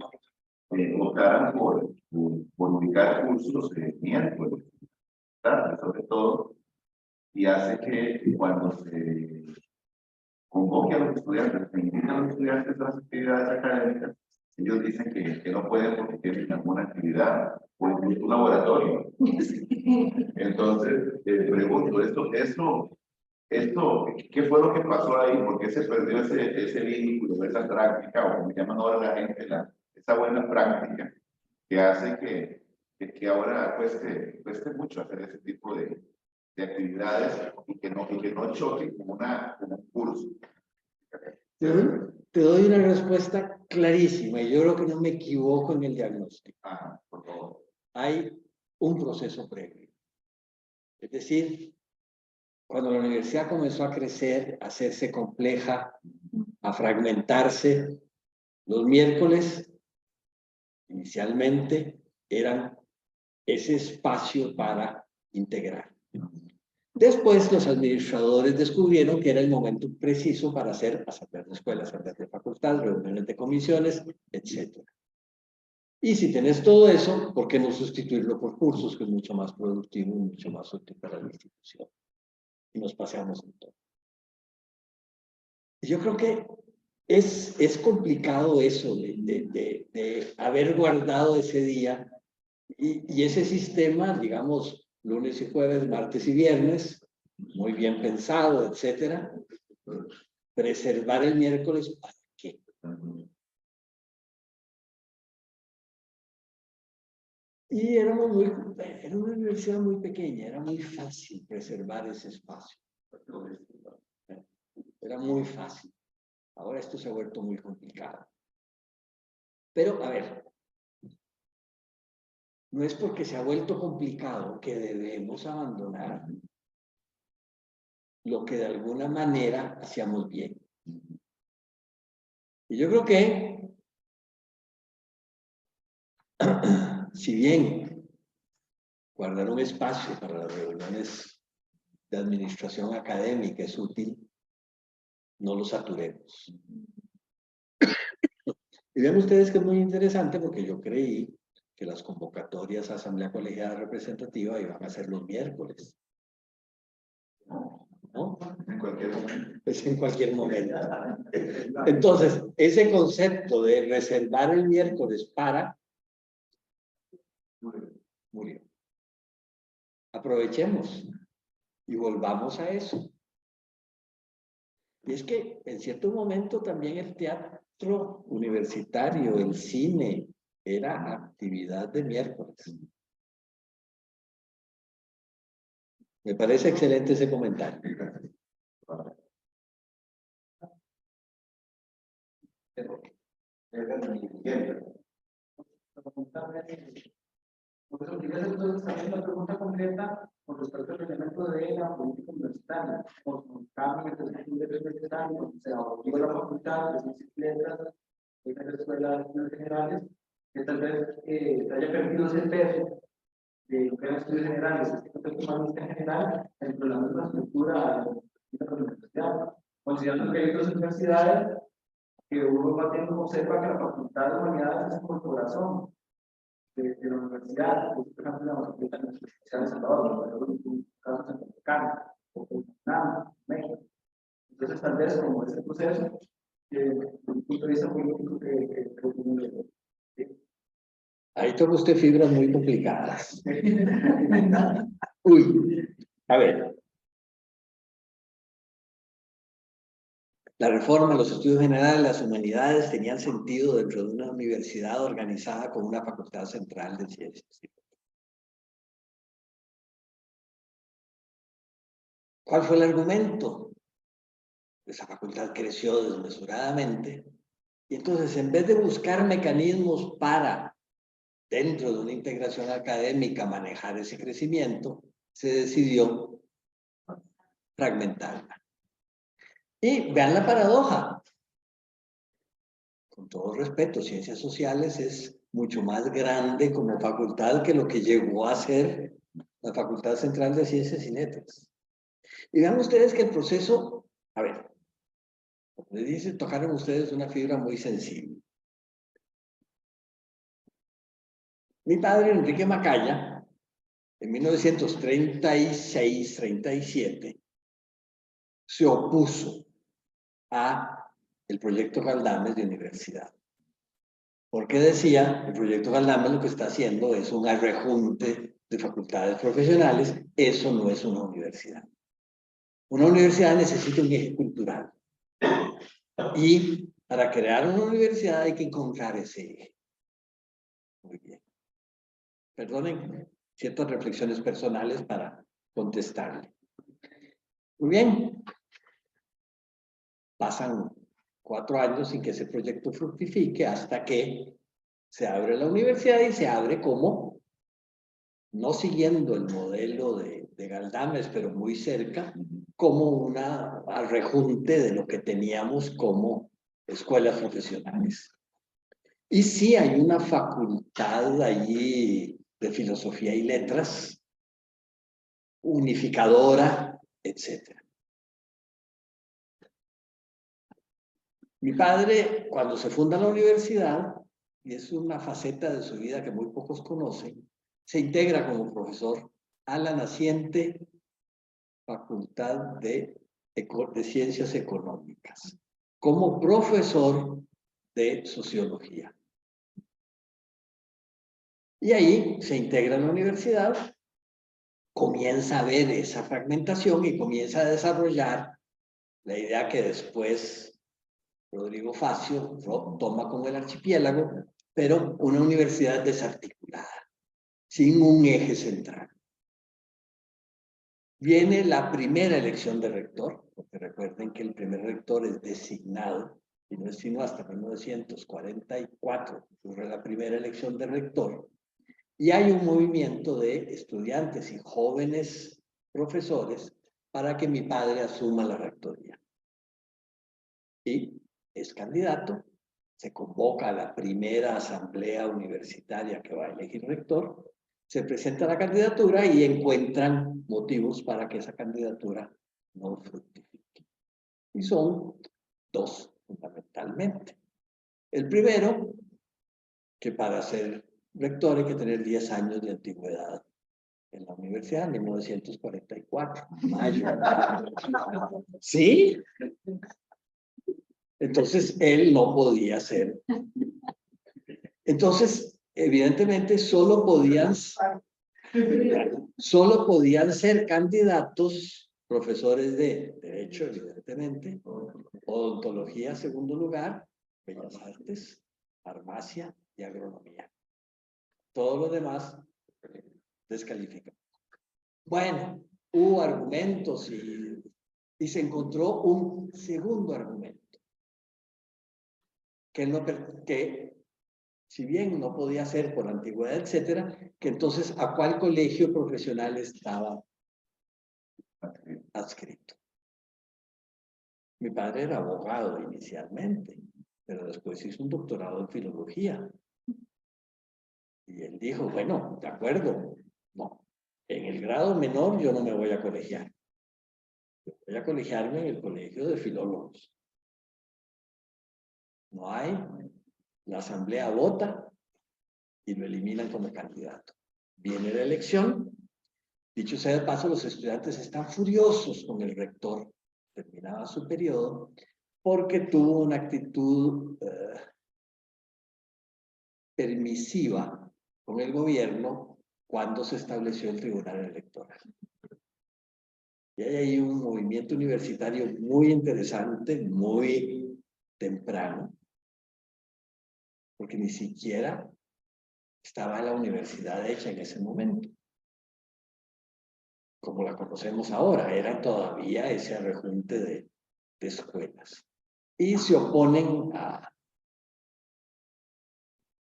optaran por ubicar cursos miércoles, tarde sobre todo, y hace que cuando se convoque a los estudiantes, se invita a los estudiantes a las actividades académicas, ellos dicen que no pueden porque tienen alguna actividad o incluso un laboratorio. Entonces, pregunto, esto, ¿qué fue lo que pasó ahí? ¿Por qué se perdió ese vínculo, esa práctica, o como llaman ahora la gente, esa buena práctica que hace que ahora cueste mucho hacer ese tipo de actividades y que no choque con un curso? Te doy una respuesta clarísima y yo creo que no me equivoco en el diagnóstico. Ajá, por favor. Hay un proceso previo. Es decir, cuando la universidad comenzó a crecer, a hacerse compleja, a fragmentarse, los miércoles inicialmente eran ese espacio para integrar. Después los administradores descubrieron que era el momento preciso para hacer asambleas de escuelas, asambleas de facultades, reuniones de comisiones, etc. Y si tenés todo eso, ¿por qué no sustituirlo por cursos, que es mucho más productivo y mucho más útil para la institución? Y nos paseamos en todo. Y yo creo que es complicado eso de haber guardado ese día y ese sistema, digamos, lunes y jueves, martes y viernes, muy bien pensado, etcétera. Preservar el miércoles, ¿para qué? Y era una universidad muy pequeña, era muy fácil preservar ese espacio. Era muy fácil. Ahora esto se ha vuelto muy complicado. Pero, a ver, no es porque se ha vuelto complicado que debemos abandonar lo que de alguna manera hacíamos bien. Y yo creo que, si bien guardar un espacio para las reuniones de administración académica es útil, no lo saturemos. Y vean ustedes que es muy interesante porque yo creí que las convocatorias a Asamblea Colegiada Representativa iban a ser los miércoles. ¿No? En cualquier momento. Es en cualquier momento. Entonces, ese concepto de reservar el miércoles para murió. Aprovechemos y volvamos a eso. Y es que en cierto momento también el teatro universitario, el cine, era actividad de miércoles. Me parece excelente ese comentario. Profesor, quería hacer entonces también una pregunta concreta con respecto al elemento de la política universitaria. Con cambio de 3 años, se abolió la facultad de Ciencias y Letras, en las escuelas generales, que tal vez se haya perdido ese peso de lo que eran estudios generales, este contexto humanista en general, dentro de la misma estructura de la universidad. Considerando que hay otras universidades que uno va teniendo observa que la facultad de humanidades es como el corazón de la universidad, por ejemplo, la Universidad de Salvador, un caso centroamericano, o Vietnam, México. Entonces, tal vez como este proceso, desde un punto de vista político Ahí toma usted fibras muy complicadas. Uy, a ver. La reforma, los estudios generales, las humanidades tenían sentido dentro de una universidad organizada con una facultad central de ciencias. ¿Cuál fue el argumento? Esa facultad creció desmesuradamente y entonces en vez de buscar mecanismos para, dentro de una integración académica, manejar ese crecimiento, se decidió fragmentarla. Y vean la paradoja. Con todo respeto, ciencias sociales es mucho más grande como facultad que lo que llegó a ser la Facultad Central de Ciencias y Letras. Y vean ustedes que el proceso, a ver, como les dice, tocaron ustedes una fibra muy sensible. Mi padre, Enrique Macaya, en 1936-37, se opuso a el proyecto Galdames de universidad. Porque decía, el proyecto Galdames lo que está haciendo es un arrejunte de facultades profesionales, eso no es una universidad. Una universidad necesita un eje cultural. Y para crear una universidad hay que encontrar ese eje. Muy bien. Perdonen ciertas reflexiones personales para contestarle. Muy bien. Pasan 4 años sin que ese proyecto fructifique hasta que se abre la universidad y se abre como, no siguiendo el modelo de Galdames, pero muy cerca, como una rejunte de lo que teníamos como escuelas profesionales. Y sí hay una facultad allí de filosofía y letras, unificadora, etc. Mi padre, cuando se funda la universidad, y es una faceta de su vida que muy pocos conocen, se integra como profesor a la naciente Facultad de Ciencias Económicas, como profesor de Sociología. Y ahí se integra en la universidad, comienza a ver esa fragmentación y comienza a desarrollar la idea que después Rodrigo Facio toma como el archipiélago, pero una universidad desarticulada, sin un eje central. Viene la primera elección de rector, porque recuerden que el primer rector es designado, y no es sino hasta 1944, ocurre la primera elección de rector, y hay un movimiento de estudiantes y jóvenes profesores para que mi padre asuma la rectoría. Y es candidato, se convoca a la primera asamblea universitaria que va a elegir rector, se presenta la candidatura y encuentran motivos para que esa candidatura no fructifique. Y son 2, fundamentalmente. El primero, que para ser rector hay que tener 10 años de antigüedad en la universidad, en 1944, mayo. ¿Sí? Entonces, él no podía ser. Entonces, evidentemente, solo podían ser candidatos profesores de Derecho, evidentemente, Odontología, segundo lugar, Bellas Artes, Farmacia y Agronomía. Todo lo demás descalifica. Bueno, hubo argumentos y se encontró un segundo argumento. Que si bien no podía ser por antigüedad, etcétera, que entonces a cuál colegio profesional estaba adscrito. Mi padre era abogado inicialmente, pero después hizo un doctorado en filología. Y él dijo, bueno, de acuerdo, no, en el grado menor yo no me voy a colegiar. Yo voy a colegiarme en el colegio de filólogos. No hay, la asamblea vota y lo eliminan como candidato. Viene la elección. Dicho sea de paso, los estudiantes están furiosos con el rector terminaba su periodo, porque tuvo una actitud permisiva con el gobierno cuando se estableció el Tribunal Electoral. Y hay ahí un movimiento universitario muy interesante, muy temprano, porque ni siquiera estaba la universidad hecha en ese momento, como la conocemos ahora, era todavía ese rejunte de escuelas. Y se oponen a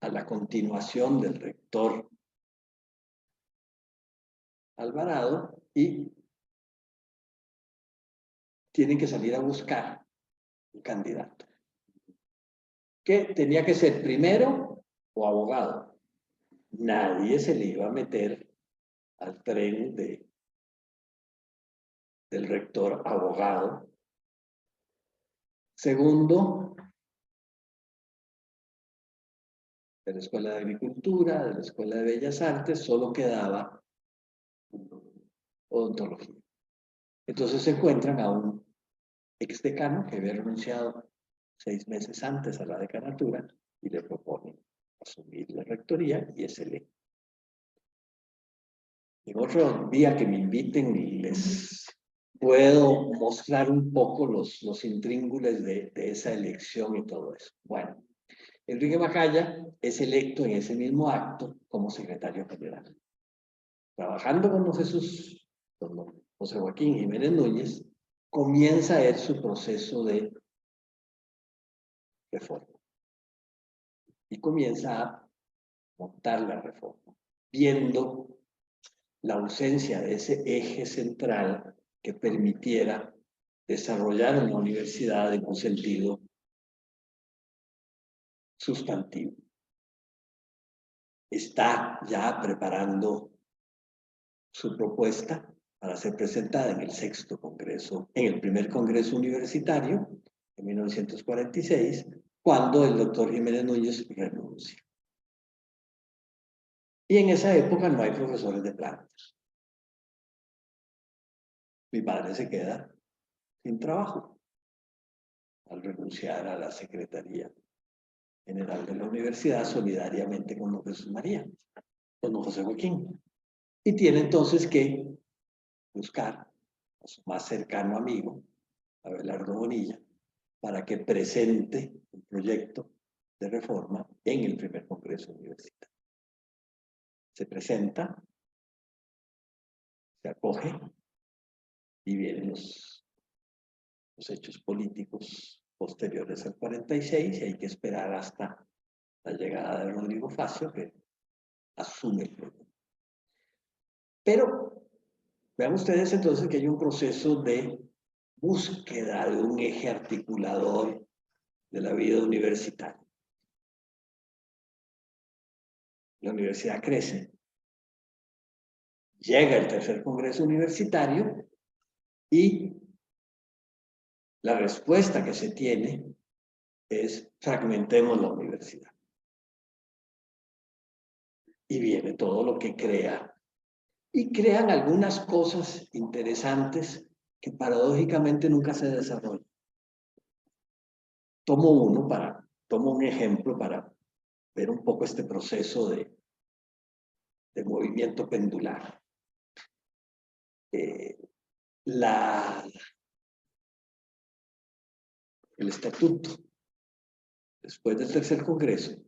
la continuación del rector Alvarado y tienen que salir a buscar un candidato que tenía que ser primero o abogado. Nadie se le iba a meter al tren del rector abogado. Segundo, de la Escuela de Agricultura, de la Escuela de Bellas Artes, solo quedaba odontología. Entonces se encuentran a un exdecano que había renunciado 6 meses antes a la decanatura y le proponen asumir la rectoría y es electo. En otro día que me inviten les puedo mostrar un poco los intríngulis de esa elección y todo eso. Bueno, Enrique Macaya es electo en ese mismo acto como secretario general. Trabajando con don José Joaquín Jiménez Núñez, comienza él su proceso de reforma. Y comienza a montar la reforma, viendo la ausencia de ese eje central que permitiera desarrollar una universidad en un sentido sustantivo. Está ya preparando su propuesta para ser presentada en el primer congreso universitario, en 1946, cuando el doctor Jiménez Núñez renuncia. Y en esa época no hay profesores de plantas. Mi padre se queda sin trabajo al renunciar a la Secretaría General de la Universidad solidariamente con don Jesús María, con don José Joaquín. Y tiene entonces que buscar a su más cercano amigo, Abelardo Bonilla, para que presente un proyecto de reforma en el primer congreso universitario. Se presenta, se acoge y vienen los hechos políticos posteriores al 46 y hay que esperar hasta la llegada de Rodrigo Facio, que asume el proyecto. Pero vean ustedes entonces que hay un proceso de búsqueda de un eje articulador de la vida universitaria. La universidad crece. Llega el tercer congreso universitario y la respuesta que se tiene es fragmentemos la universidad. Y viene todo lo que crea. Y crean algunas cosas interesantes que paradójicamente nunca se desarrollan. Tomo un ejemplo para ver un poco este proceso de movimiento pendular. El estatuto, después del tercer congreso,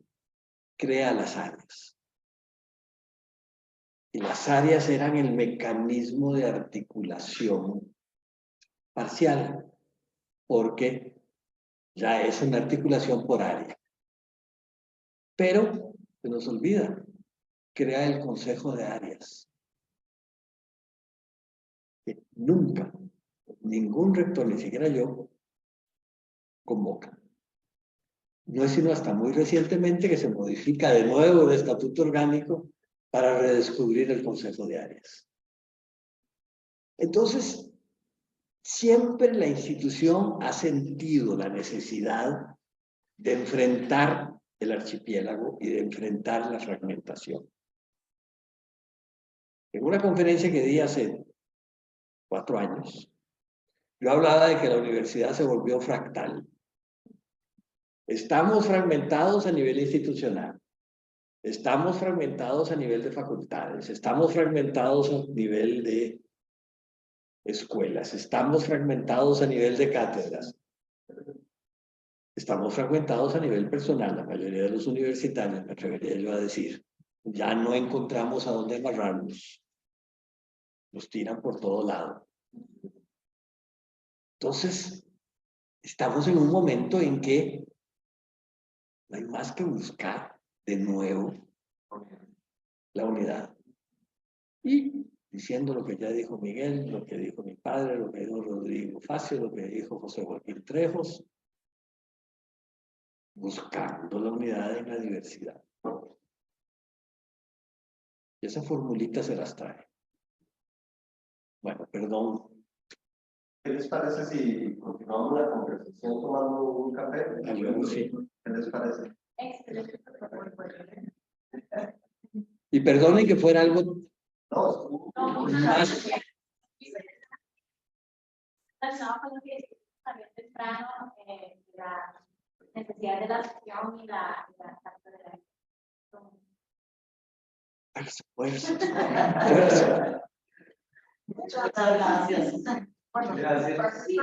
crea las áreas. Y las áreas eran el mecanismo de articulación parcial, porque ya es una articulación por área. Pero se nos olvida, crea el Consejo de Áreas, que nunca, ningún rector, ni siquiera yo, convoca. No es sino hasta muy recientemente que se modifica de nuevo el estatuto orgánico para redescubrir el Consejo de Áreas. Entonces, siempre la institución ha sentido la necesidad de enfrentar el archipiélago y de enfrentar la fragmentación. En una conferencia que di hace 4 años, Yo hablaba de que la universidad se volvió fractal. Estamos fragmentados a nivel institucional. Estamos fragmentados a nivel de facultades. Estamos fragmentados a nivel de escuelas. Estamos fragmentados a nivel de cátedras. Estamos fragmentados a nivel personal. La mayoría de los universitarios, me atrevería yo a decir, ya no encontramos a dónde amarrarnos. Nos tiran por todo lado. Entonces, estamos en un momento en que no hay más que buscar de nuevo la unidad. Y diciendo lo que ya dijo Miguel, lo que dijo mi padre, lo que dijo Rodrigo Facio, lo que dijo José Joaquín Trejos, buscando la unidad en la diversidad. Y esa formulita se las trae. Bueno, perdón. ¿Qué les parece si continuamos la conversación tomando un café? Sí. ¿Qué les parece? Y perdonen que fuera algo No, más. Relacionado con lo que dijiste también temprano, la necesidad de la acción y la Pues, Muchas gracias. Bueno, Gracias. sí.